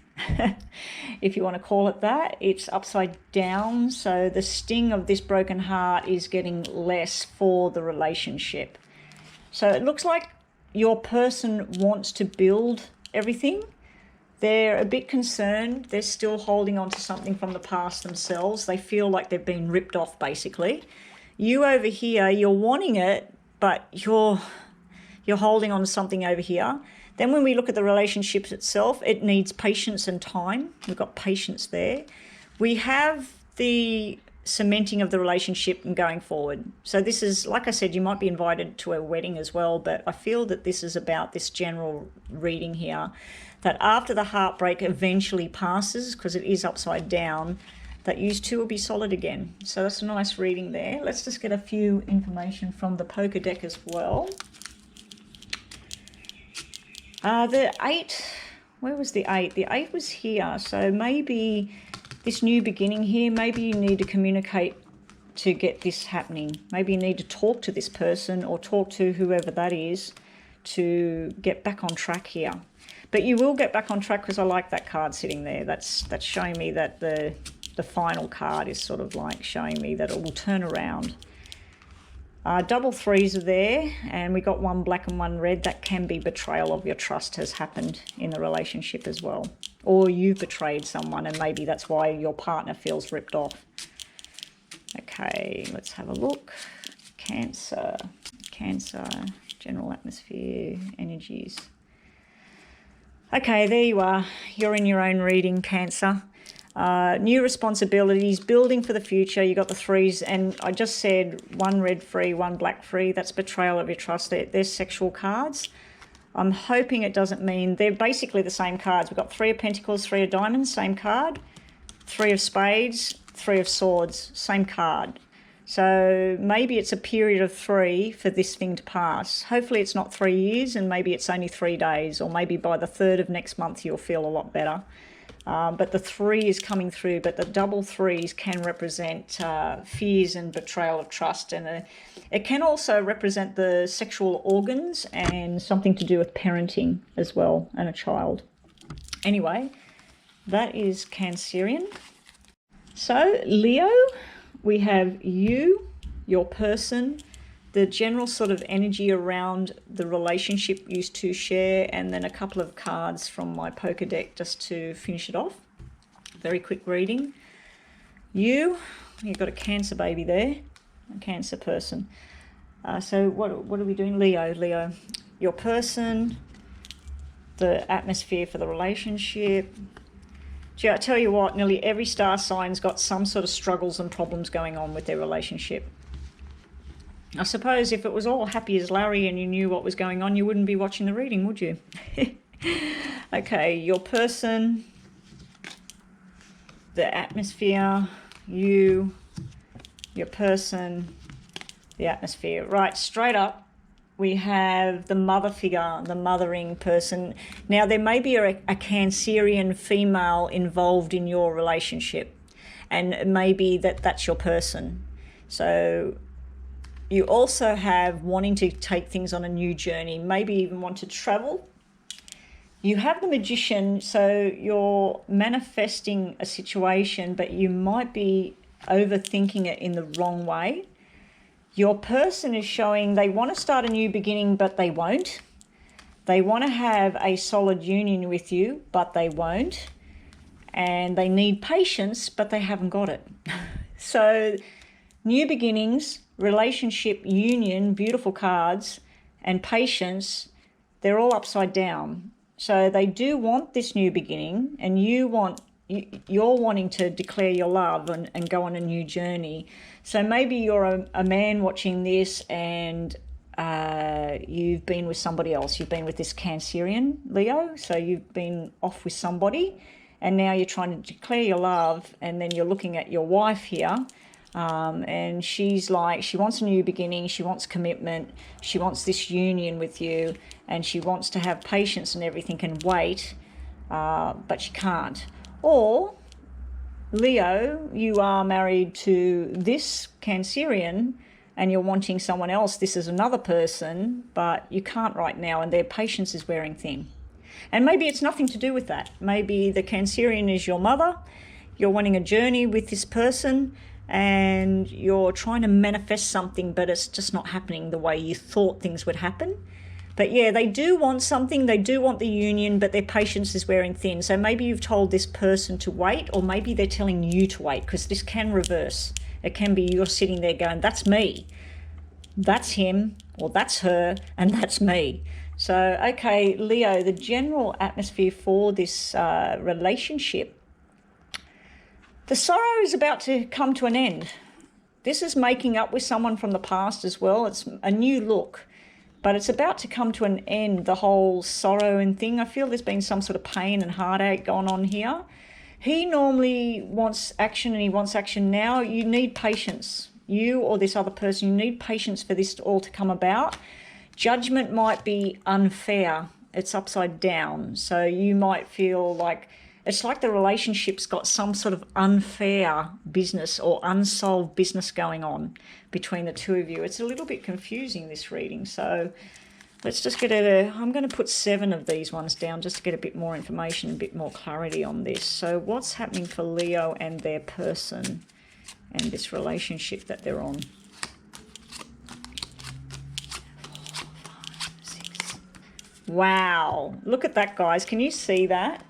if you want to call it that. It's upside down, so the sting of this broken heart is getting less for the relationship. So it looks like your person wants to build everything. They're a bit concerned. They're still holding on to something from the past themselves. They feel like they've been ripped off, basically. You over here, you're wanting it, but you're holding on to something over here. Then when we look at the relationship itself, it needs patience and time. We've got patience there. We have the cementing of the relationship and going forward. So this is, like I said, you might be invited to a wedding as well, but I feel that this is about this general reading here, that after the heartbreak eventually passes, because it is upside down, that you two will be solid again. So that's a nice reading there. Let's just get a few information from the poker deck as well. The 8, where was the 8? The 8 was here. So maybe this new beginning here, maybe you need to communicate to get this happening. Maybe you need to talk to this person or talk to whoever that is to get back on track here. But you will get back on track, because I like that card sitting there. That's showing me that the final card is sort of like showing me that it will turn around. Double 3s are there, and we got 1 black and 1 red. That can be betrayal of your trust has happened in the relationship as well. or you've betrayed someone, and maybe that's why your partner feels ripped off. Okay, let's have a look. Cancer, general atmosphere, energies. Okay, there you are. You're in your own reading, Cancer. New responsibilities, building for the future. You got the threes, and I just said one red free, one black free. That's betrayal of your trust. They're sexual cards. I'm hoping it doesn't mean they're basically the same cards. We've got 3 of Pentacles, 3 of Diamonds, same card. 3 of Spades, 3 of Swords, same card. So maybe it's a period of 3 for this thing to pass. Hopefully it's not 3 years, and maybe it's only 3 days, or maybe by the 3rd of next month you'll feel a lot better. But the 3 is coming through, but the double 3s can represent fears and betrayal of trust, and it can also represent the sexual organs and something to do with parenting as well, and a child. Anyway, that is Cancerian. So Leo, we have you, your person, the general sort of energy around the relationship you two share, and then a couple of cards from my poker deck just to finish it off. Very quick reading. You've got a Cancer baby there, a Cancer person. So what are we doing? Leo, your person, the atmosphere for the relationship. Gee, I tell you what, nearly every star sign's got some sort of struggles and problems going on with their relationship. I suppose if it was all happy as Larry and you knew what was going on, you wouldn't be watching the reading, would you? Okay, your person, the atmosphere, your person, the atmosphere. Right, straight up, we have the mother figure, the mothering person. Now, there may be a Cancerian female involved in your relationship, and it may be that's your person. So you also have wanting to take things on a new journey, maybe even want to travel. You have the Magician, so you're manifesting a situation, but you might be overthinking it in the wrong way. Your person is showing they want to start a new beginning, but they won't. They want to have a solid union with you, but they won't. And they need patience, but they haven't got it. So new beginnings, relationship, union, beautiful cards, and patience, they're all upside down. So they do want this new beginning, and you're wanting to declare your love and go on a new journey. So maybe you're a man watching this, and you've been with somebody else. You've been with this Cancerian, Leo, so you've been off with somebody, and now you're trying to declare your love, and then you're looking at your wife here, and she's like, she wants a new beginning, she wants commitment, she wants this union with you, and she wants to have patience and everything and wait, but she can't. Or Leo, you are married to this Cancerian and you're wanting someone else. This is another person, but you can't right now, and their patience is wearing thin. And maybe it's nothing to do with that. Maybe the Cancerian is your mother. You're wanting a journey with this person and you're trying to manifest something, but it's just not happening the way you thought things would happen. But yeah, they do want something, they do want the union, but their patience is wearing thin. So maybe you've told this person to wait, or maybe they're telling you to wait, because this can reverse. It can be you're sitting there going, that's me, that's him, or that's her, and that's me. So, okay, Leo, the general atmosphere for this relationship, the sorrow is about to come to an end. This is making up with someone from the past as well. It's a new look. But it's about to come to an end, the whole sorrow and thing. I feel there's been some sort of pain and heartache going on here. He normally wants action, and he wants action now. You need patience. You or this other person, you need patience for this all to come about. Judgment might be unfair. It's upside down. So you might feel like it's like the relationship's got some sort of unfair business or unsolved business going on between the two of you. It's a little bit confusing, this reading. So let's just get I'm going to put 7 of these ones down just to get a bit more information, a bit more clarity on this. So what's happening for Leo and their person and this relationship that they're on? 4, 5, 6. Wow. Look at that, guys. Can you see that?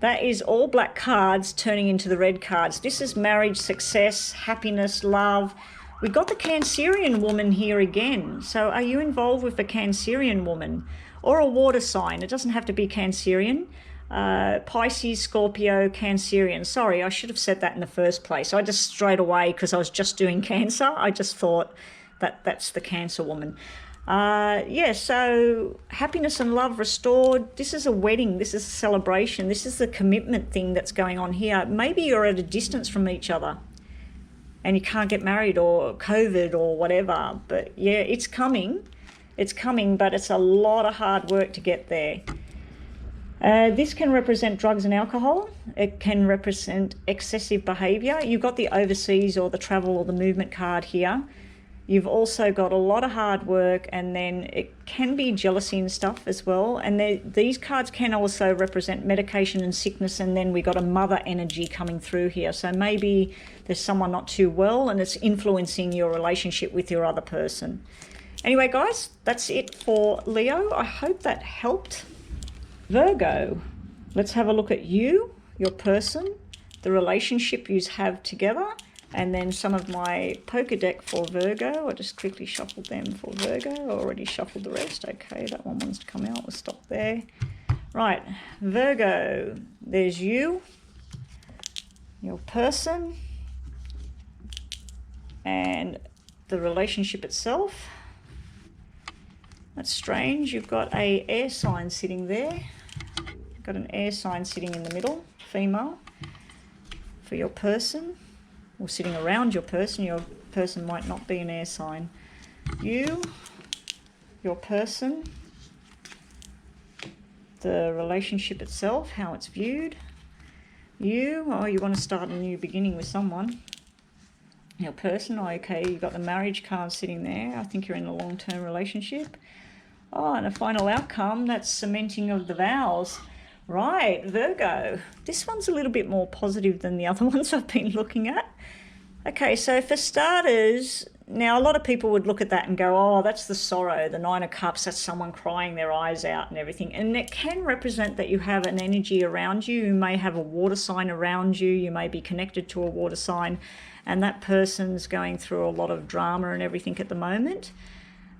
That is all black cards turning into the red cards. This is marriage, success, happiness, love. We've got the Cancerian woman here again. So are you involved with a Cancerian woman or a water sign? It doesn't have to be Cancerian. Pisces, Scorpio, Cancerian. Sorry, I should have said that in the first place. I just straight away, because I was just doing Cancer, I just thought that that's the Cancer woman. Yeah, so happiness and love restored. This is a wedding. This is a celebration. This is the commitment thing that's going on here. Maybe you're at a distance from each other and you can't get married, or COVID or whatever. But yeah, it's coming. It's coming, but it's a lot of hard work to get there. This can represent drugs and alcohol. It can represent excessive behaviour. You've got the overseas or the travel or the movement card here. You've also got a lot of hard work, and then it can be jealousy and stuff as well. And these cards can also represent medication and sickness, and then we got a mother energy coming through here. So maybe there's someone not too well and it's influencing your relationship with your other person. Anyway, guys, that's it for Leo. I hope that helped. Virgo, let's have a look at you, your person, the relationship you have together, and then some of my poker deck for Virgo. I just quickly shuffled them for Virgo. I already shuffled the rest. Okay, that one wants to come out. We'll stop there. Right, Virgo, there's you, your person, and the relationship itself. That's strange. You've got a air sign sitting there. You've got an air sign sitting in the middle, female, for your person, or sitting around your person. Your person might not be an air sign. You, your person, the relationship itself, how it's viewed. You, oh, you want to start a new beginning with someone. Your person, okay, you've got the marriage card sitting there. I think you're in a long-term relationship. Oh, and a final outcome, that's cementing of the vows. Right, Virgo. This one's a little bit more positive than the other ones I've been looking at. Okay, so for starters, now a lot of people would look at that and go, oh, that's the sorrow, the Nine of Cups, that's someone crying their eyes out and everything. And it can represent that you have an energy around you. You may have a water sign around you. You may be connected to a water sign, and that person's going through a lot of drama and everything at the moment.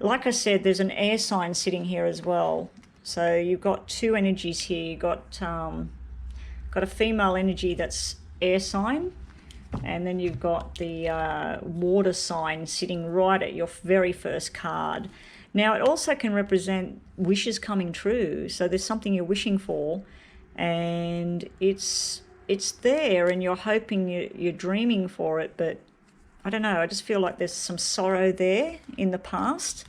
Like I said, there's an air sign sitting here as well. So you've got two energies here. You've got a female energy that's air sign, and then you've got the water sign sitting right at your very first card. Now, it also can represent wishes coming true. So there's something you're wishing for, and it's there, and you're hoping, you're dreaming for it, but I don't know, I just feel like there's some sorrow there in the past.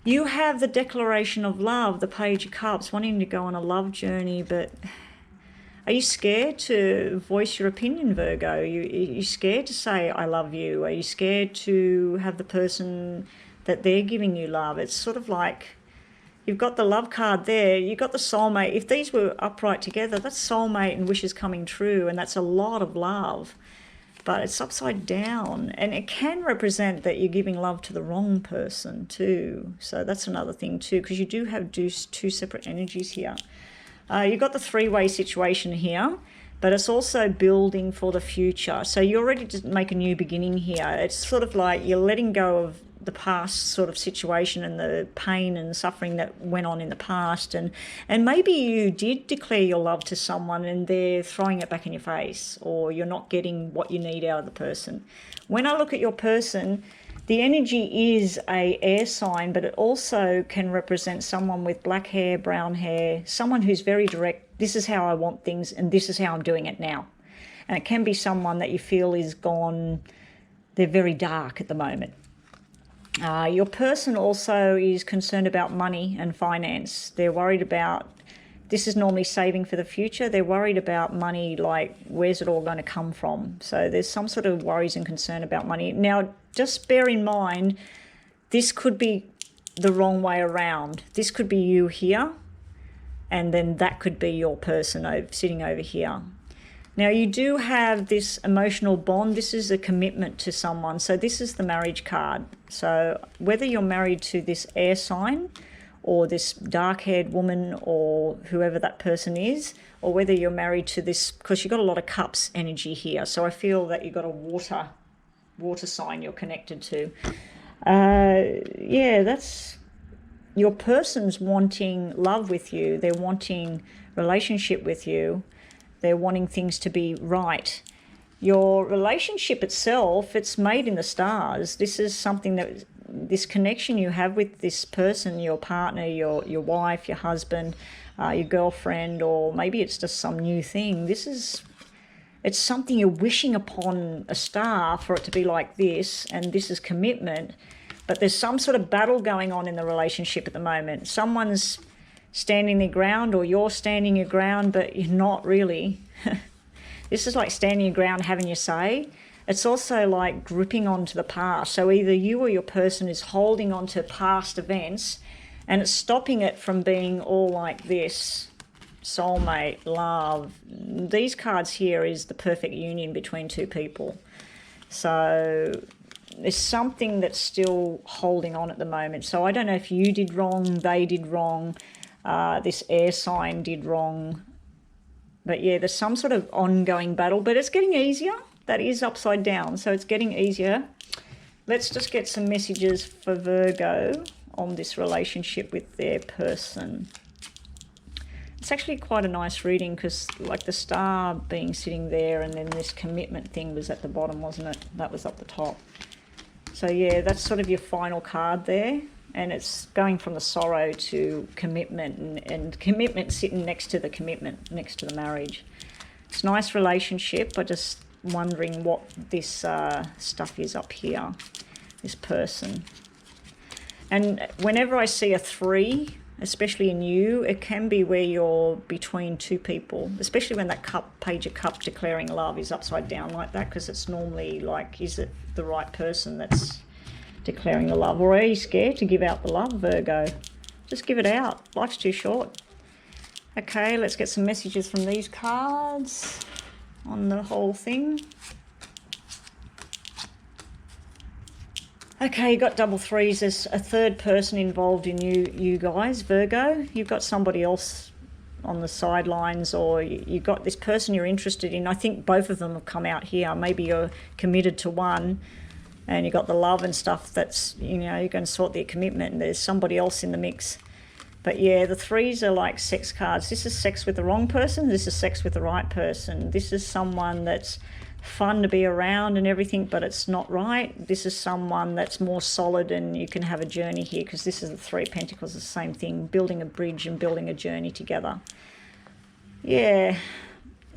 You have the declaration of love, the Page of Cups, wanting to go on a love journey, but are you scared to voice your opinion, Virgo? Are you scared to say, I love you? Are you scared to have the person that they're giving you love? It's sort of like, you've got the love card there, you've got the soulmate. If these were upright together, that's soulmate and wishes coming true, and that's a lot of love. But it's upside down, and it can represent that you're giving love to the wrong person too. So that's another thing too, because you do have two separate energies here. You've got the three-way situation here, but it's also building for the future. So you're ready to make a new beginning here. It's sort of like you're letting go of the past sort of situation and the pain and suffering that went on in the past, and maybe you did declare your love to someone and they're throwing it back in your face, or you're not getting what you need out of the person. When I look at your person, the energy is a air sign, but it also can represent someone with black hair, brown hair, someone who's very direct. This is how I want things, and this is how I'm doing it now. And it can be someone that you feel is gone, they're very dark at the moment. Your person also is concerned about money and finance. They're worried about, this is normally saving for the future. They're worried about money, like where's it all going to come from? So there's some sort of worries and concern about money. Now, just bear in mind, this could be the wrong way around. This could be you here, and then that could be your person sitting over here. Now, you do have this emotional bond. This is a commitment to someone. So this is the marriage card. So whether you're married to this air sign or this dark-haired woman or whoever that person is, or whether you're married to this, because you've got a lot of cups energy here. So I feel that you've got a water sign you're connected to. Yeah, that's your person's wanting love with you. They're wanting relationship with you. They're wanting things to be right. Your relationship itself, it's made in the stars. This is something that, this connection you have with this person, your partner, your wife, your husband, your girlfriend, or maybe it's just some new thing. It's something you're wishing upon a star for it to be like this, and this is commitment. But there's some sort of battle going on in the relationship at the moment. Someone's standing their ground, or you're standing your ground, but you're not really. This is like standing your ground, having your say. It's also like gripping onto the past. So either you or your person is holding on to past events, and it's stopping it from being all like this. Soulmate, love. These cards here is the perfect union between two people. So there's something that's still holding on at the moment. So I don't know if you did wrong, they did wrong, this air sign did wrong. But yeah, there's some sort of ongoing battle, but it's getting easier. That is upside down, so it's getting easier. Let's just get some messages for Virgo on this relationship with their person. It's actually quite a nice reading, because like the star being sitting there, and then this commitment thing was at the bottom, wasn't it? That was up the top. So yeah, that's sort of your final card there. And it's going from the sorrow to commitment, and commitment sitting next to the commitment, next to the marriage. It's a nice relationship. I'm just wondering what this stuff is up here, this person. And whenever I see a 3, especially in you, it can be where you're between two people, especially when that page of cups declaring love is upside down like that, because it's normally like, is it the right person that's declaring the love? Or are you scared to give out the love, Virgo? Just give it out. Life's too short. Okay, let's get some messages from these cards on the whole thing. Okay, you got double 3s. There's a third person involved in you guys, Virgo. You've got somebody else on the sidelines, or you got this person you're interested in. I think both of them have come out here. Maybe you're committed to one, and you got the love and stuff that's, you know, you're going to sort their commitment, and there's somebody else in the mix. But yeah, the 3s are like sex cards. This is sex with the wrong person. This is sex with the right person. This is someone that's fun to be around and everything, but it's not right. This is someone that's more solid, and you can have a journey here, because this is the 3 of Pentacles, the same thing, building a bridge and building a journey together. Yeah.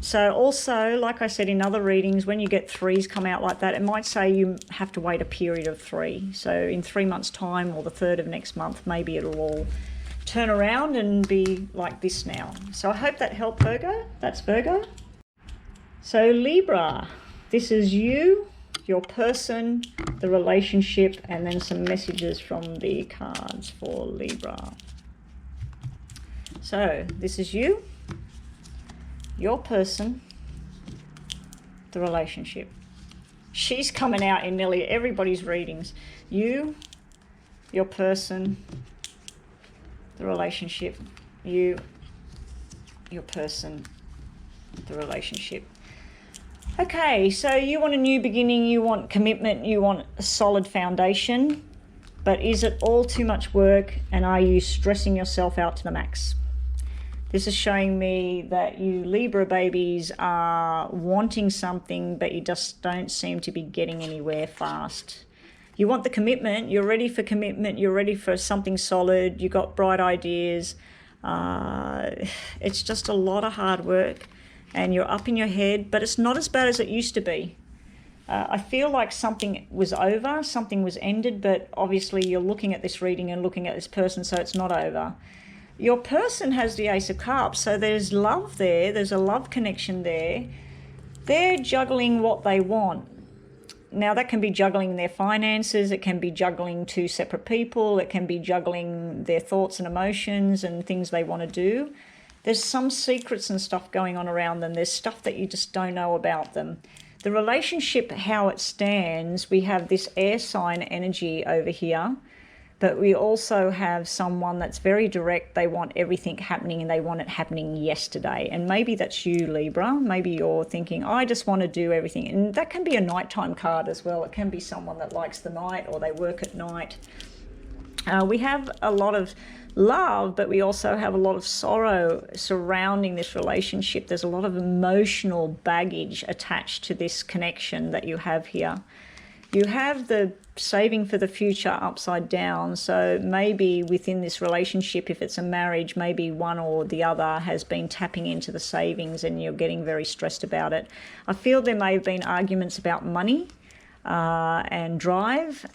So also, like I said in other readings, when you get 3s come out like that, it might say you have to wait a period of 3. So in 3 months' time, or the 3rd of next month, maybe it'll all turn around and be like this now. So I hope that helped, Virgo. That's Virgo. So Libra, this is you, your person, the relationship, and then some messages from the cards for Libra. So this is you, your person, the relationship. She's coming out in nearly everybody's readings. You, your person, the relationship. You, your person, the relationship. Okay, so you want a new beginning, you want commitment, you want a solid foundation, but is it all too much work, and are you stressing yourself out to the max? This is showing me that you Libra babies are wanting something, but you just don't seem to be getting anywhere fast. You want the commitment, you're ready for commitment, you're ready for something solid, you got bright ideas. It's just a lot of hard work, and you're up in your head, but it's not as bad as it used to be. I feel like something was over, something was ended, but obviously you're looking at this reading and looking at this person, so it's not over. Your person has the Ace of Cups, so there's love there, there's a love connection there. They're juggling what they want. Now that can be juggling their finances, it can be juggling 2 separate people, it can be juggling their thoughts and emotions and things they want to do. There's some secrets and stuff going on around them. There's stuff that you just don't know about them. The relationship, how it stands, we have this air sign energy over here, But we also have someone that's very direct. They want everything happening and they want it happening yesterday. And maybe that's you, Libra. Maybe you're thinking, I just want to do everything. And that can be a nighttime card as well. It can be someone that likes the night or they work at night. We have a lot of love, but we also have a lot of sorrow surrounding this relationship. There's a lot of emotional baggage attached to this connection that you have here. You have the saving for the future upside down. So maybe within this relationship, if it's a marriage, maybe one or the other has been tapping into the savings and you're getting very stressed about it. I feel there may have been arguments about money and drive.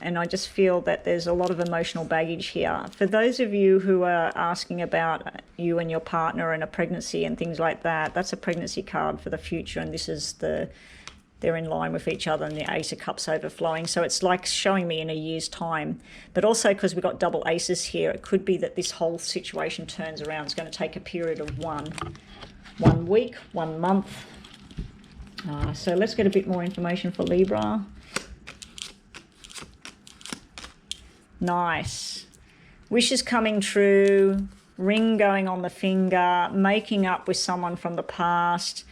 And I just feel that there's a lot of emotional baggage here. For those of you who are asking about you and your partner and a pregnancy and things like that, that's a pregnancy card for the future. And this is they're in line with each other and the Ace of Cups overflowing. So it's like showing me in a year's time. But also because we've got double aces here, it could be that this whole situation turns around. It's going to take a period of one week, 1 month. So let's get a bit more information for Libra. Nice. Wishes coming true, ring going on the finger, making up with someone from the past.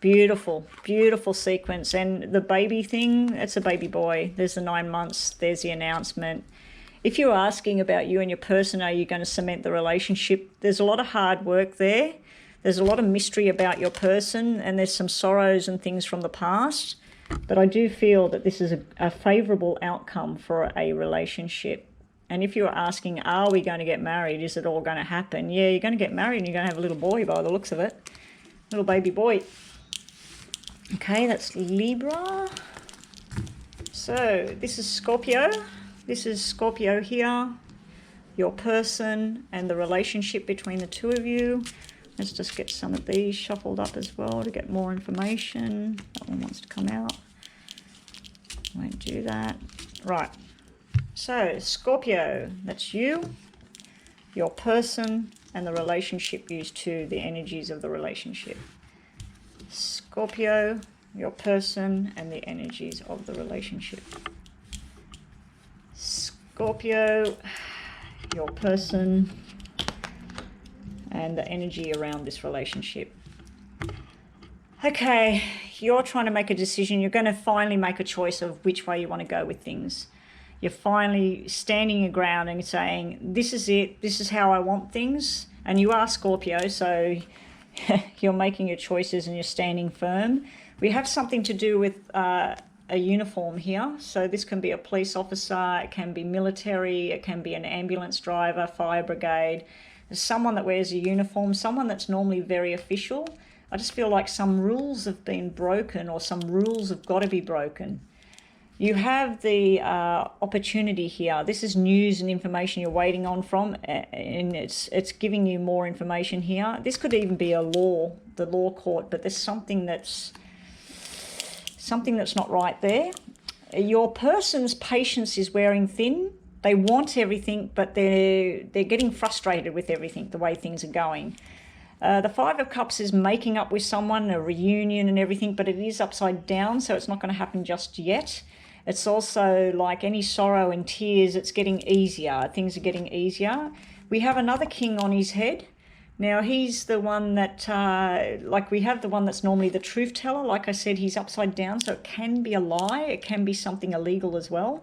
Beautiful, beautiful sequence. And the baby thing, it's a baby boy. There's the 9 months, there's the announcement. If you're asking about you and your person, are you going to cement the relationship? There's a lot of hard work there. There's a lot of mystery about your person, and there's some sorrows and things from the past. But I do feel that this is a favourable outcome for a relationship. And if you're asking, are we going to get married? Is it all going to happen? Yeah, you're going to get married and you're going to have a little boy by the looks of it. Little baby boy. Okay, that's Libra. So this is Scorpio. This is Scorpio here. Your person and the relationship between the two of you. Let's just get some of these shuffled up as well to get more information. That one wants to come out. Won't do that. Right. So, Scorpio, that's you, your person, and the relationship used to the energies of the relationship. Scorpio, your person, and the energies of the relationship. Scorpio, your person, and the energy around this relationship. Okay, you're trying to make a decision. You're going to finally make a choice of which way you want to go with things. You're finally standing your ground and saying, this is it, this is how I want things. And you are Scorpio, so you're making your choices and you're standing firm. We have something to do with a uniform here. So this can be a police officer, it can be military, it can be an ambulance driver, fire brigade. There's someone that wears a uniform, someone that's normally very official. I just feel like some rules have been broken or some rules have got to be broken. You have the opportunity here. This is news and information you're waiting on from, and it's giving you more information here. This could even be the law court, but there's something that's not right there. Your person's patience is wearing thin. They want everything, but they're getting frustrated with everything, the way things are going. The Five of Cups is making up with someone, a reunion and everything, but it is upside down, so it's not going to happen just yet. It's also like any sorrow and tears, it's getting easier. Things are getting easier. We have another king on his head. Now, he's the one that, we have the one that's normally the truth teller. Like I said, he's upside down, so it can be a lie. It can be something illegal as well.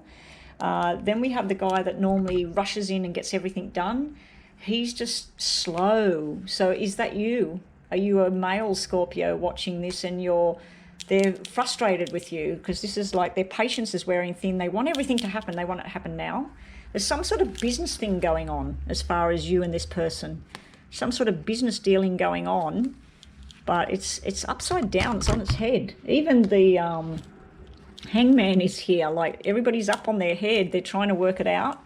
Then we have the guy that normally rushes in and gets everything done. He's just slow. So is that you? Are you a male Scorpio watching this and they're frustrated with you because this is like their patience is wearing thin. They want everything to happen. They want it to happen now. There's some sort of business thing going on as far as you and this person. Some sort of business dealing going on, but it's upside down. It's on its head. Even the hangman is here. Like everybody's up on their head. They're trying to work it out.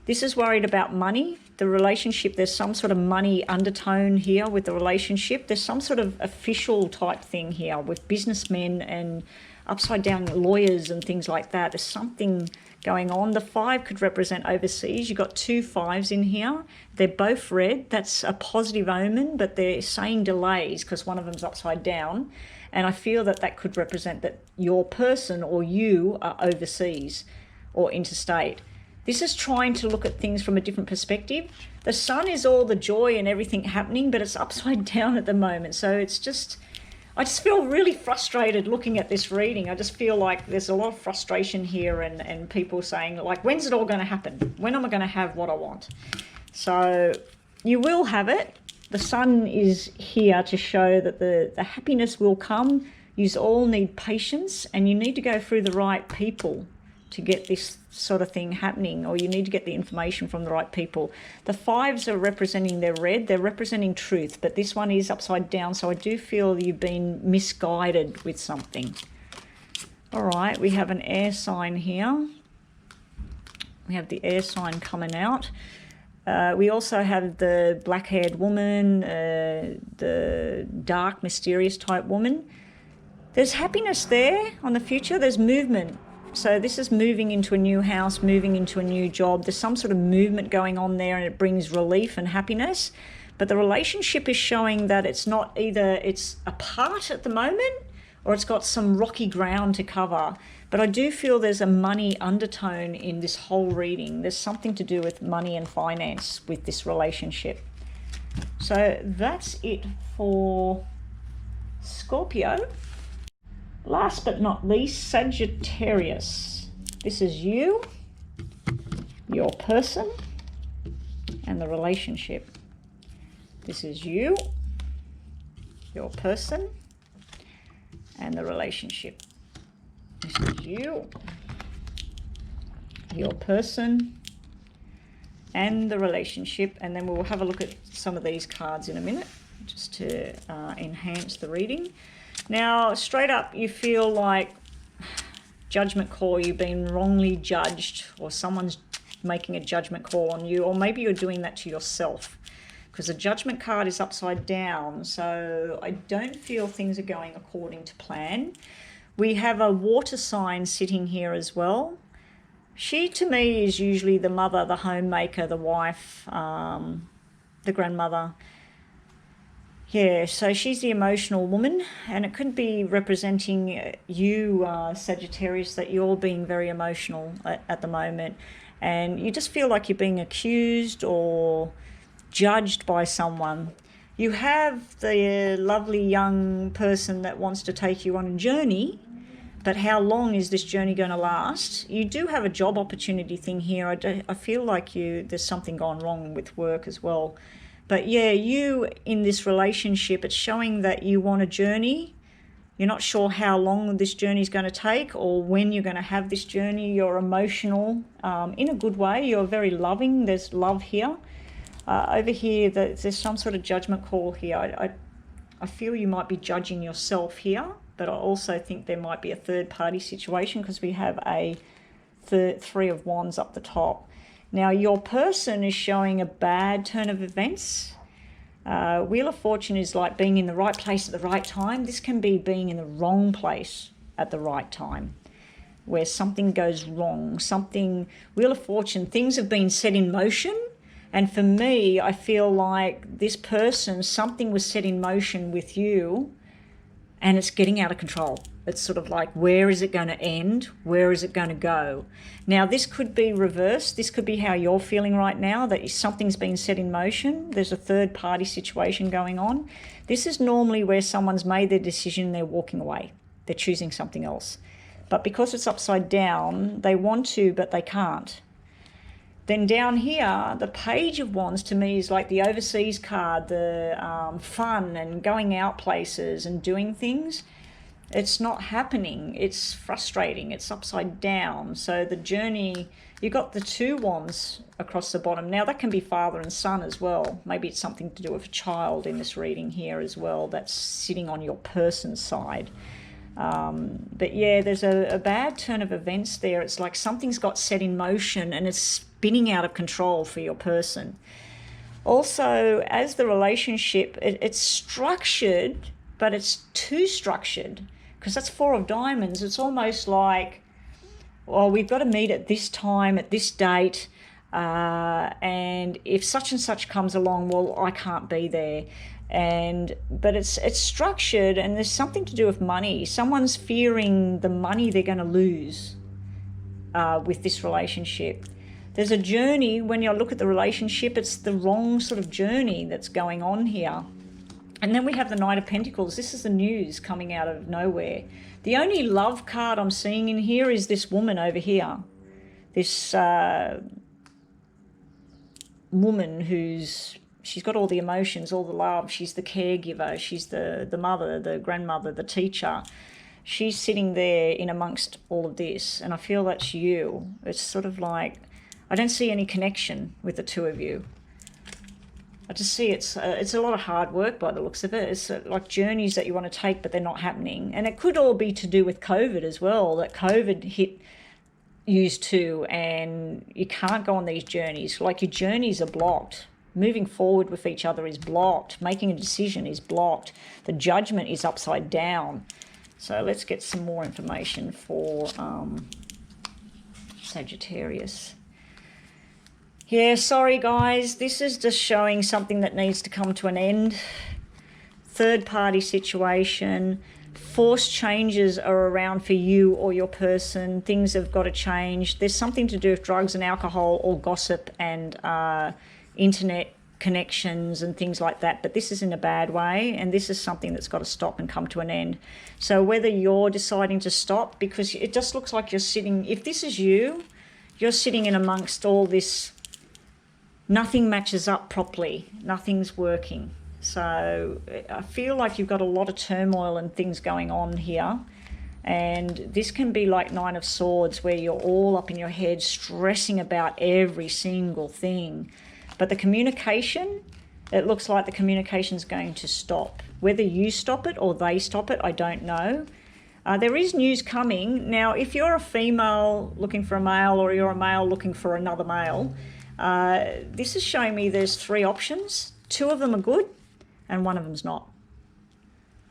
This is worried about money. The relationship, there's some sort of money undertone here with the relationship. There's some sort of official type thing here with businessmen and upside down lawyers and things like that. There's something going on. The 5 could represent overseas. You've got 2 5s in here. They're both red. That's a positive omen, but they're saying delays because one of them's upside down. And I feel that could represent that your person or you are overseas or interstate. This is trying to look at things from a different perspective. The sun is all the joy and everything happening, but it's upside down at the moment. So it's just, I just feel really frustrated looking at this reading. I just feel like there's a lot of frustration here, and people saying, like, when's it all going to happen? When am I going to have what I want? So you will have it. The sun is here to show that the happiness will come. You all need patience, and you need to go through the right people to get this sort of thing happening, or you need to get the information from the right people. The fives are representing their red, they're representing truth, but this one is upside down, so I do feel you've been misguided with something. All right, we have an air sign here. We have the air sign coming out. We also have the black-haired woman, the dark, mysterious type woman. There's happiness there on the future. There's movement. So this is moving into a new house, moving into a new job. There's some sort of movement going on there, and it brings relief and happiness. But the relationship is showing that it's not either it's apart at the moment, or it's got some rocky ground to cover. But I do feel there's a money undertone in this whole reading. There's something to do with money and finance with this relationship. So that's it for Scorpio. Last but not least, Sagittarius. This is you, your person, and the relationship. This is you, your person, and the relationship. This is you, your person, and the relationship. And then we'll have a look at some of these cards in a minute, just to enhance the reading. Now, straight up, you feel like judgment call, you've been wrongly judged, or someone's making a judgment call on you, or maybe you're doing that to yourself, because the judgment card is upside down. So I don't feel things are going according to plan. We have a water sign sitting here as well. She, to me, is usually the mother, the homemaker, the wife, the grandmother. Yeah, so she's the emotional woman, and it could be representing you, Sagittarius, that you're being very emotional at the moment, and you just feel like you're being accused or judged by someone. You have the lovely young person that wants to take you on a journey, but how long is this journey going to last? You do have a job opportunity thing here. I feel like there's something gone wrong with work as well. But yeah, you in this relationship, it's showing that you want a journey. You're not sure how long this journey is going to take, or when you're going to have this journey. You're emotional in a good way. You're very loving. There's love here. Over here, there's some sort of judgment call here. I feel you might be judging yourself here, but I also think there might be a third-party situation, because we have a Three of Wands up the top. Now, your person is showing a bad turn of events. Wheel of Fortune is like being in the right place at the right time. This can be being in the wrong place at the right time, where something goes wrong. Wheel of Fortune, things have been set in motion. And for me, I feel like this person, something was set in motion with you, and it's getting out of control. It's sort of like, where is it going to end? Where is it going to go? Now, this could be reversed. This could be how you're feeling right now, that something's been set in motion. There's a third-party situation going on. This is normally where someone's made their decision, they're walking away. They're choosing something else. But because it's upside down, they want to, but they can't. Then down here, the Page of Wands to me is like the overseas card, the fun and going out places and doing things. It's not happening. It's frustrating. It's upside down. So the journey, you got the Two Wands across the bottom. Now that can be father and son as well. Maybe it's something to do with a child in this reading here as well, that's sitting on your person's side. But yeah, there's a bad turn of events there. It's like something's got set in motion and it's spinning out of control for your person. Also, as the relationship, it's structured, but it's too structured, because that's Four of Diamonds. It's almost like, well, we've got to meet at this time, at this date, and if such and such comes along, well, I can't be there. But it's structured, and there's something to do with money. Someone's fearing the money they're going to lose with this relationship. There's a journey. When you look at the relationship, it's the wrong sort of journey that's going on here. And then we have the Knight of Pentacles. This is the news coming out of nowhere. The only love card I'm seeing in here is this woman over here. This woman she's got all the emotions, all the love. She's the caregiver. She's the mother, the grandmother, the teacher. She's sitting there in amongst all of this. And I feel that's you. It's sort of like, I don't see any connection with the two of you. I just see it's a lot of hard work by the looks of it. It's like journeys that you want to take, but they're not happening. And it could all be to do with COVID as well, that COVID hit you too, and you can't go on these journeys. Like your journeys are blocked. Moving forward with each other is blocked. Making a decision is blocked. The judgment is upside down. So let's get some more information for Sagittarius. Yeah, sorry guys, this is just showing something that needs to come to an end. Third party situation, forced changes are around for you or your person. Things have got to change. There's something to do with drugs and alcohol or gossip and internet connections and things like that, but this is in a bad way, and this is something that's got to stop and come to an end. So whether you're deciding to stop, because it just looks like you're sitting, if this is you, you're sitting in amongst all this. Nothing matches up properly. Nothing's working. So I feel like you've got a lot of turmoil and things going on here. And this can be like Nine of Swords, where you're all up in your head stressing about every single thing. But the communication, it looks like the communication's going to stop. Whether you stop it or they stop it, I don't know. There is news coming. Now, if you're a female looking for a male, or you're a male looking for another male, this is showing me there's 3 options. 2 of them are good and 1 of them's not.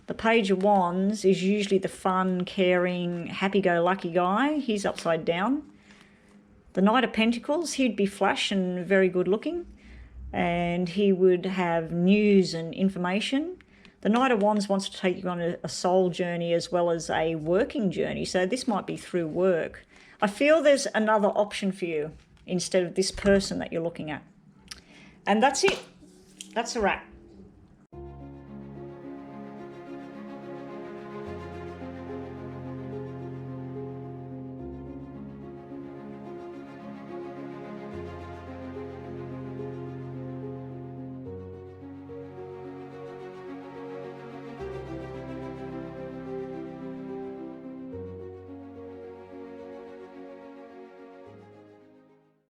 The Page of Wands is usually the fun, caring, happy-go-lucky guy. He's upside down. The Knight of Pentacles, he'd be flash and very good looking, and he would have news and information. The Knight of Wands wants to take you on a soul journey as well as a working journey, so this might be through work. I feel there's another option for you instead of this person that you're looking at. And that's it. That's a wrap.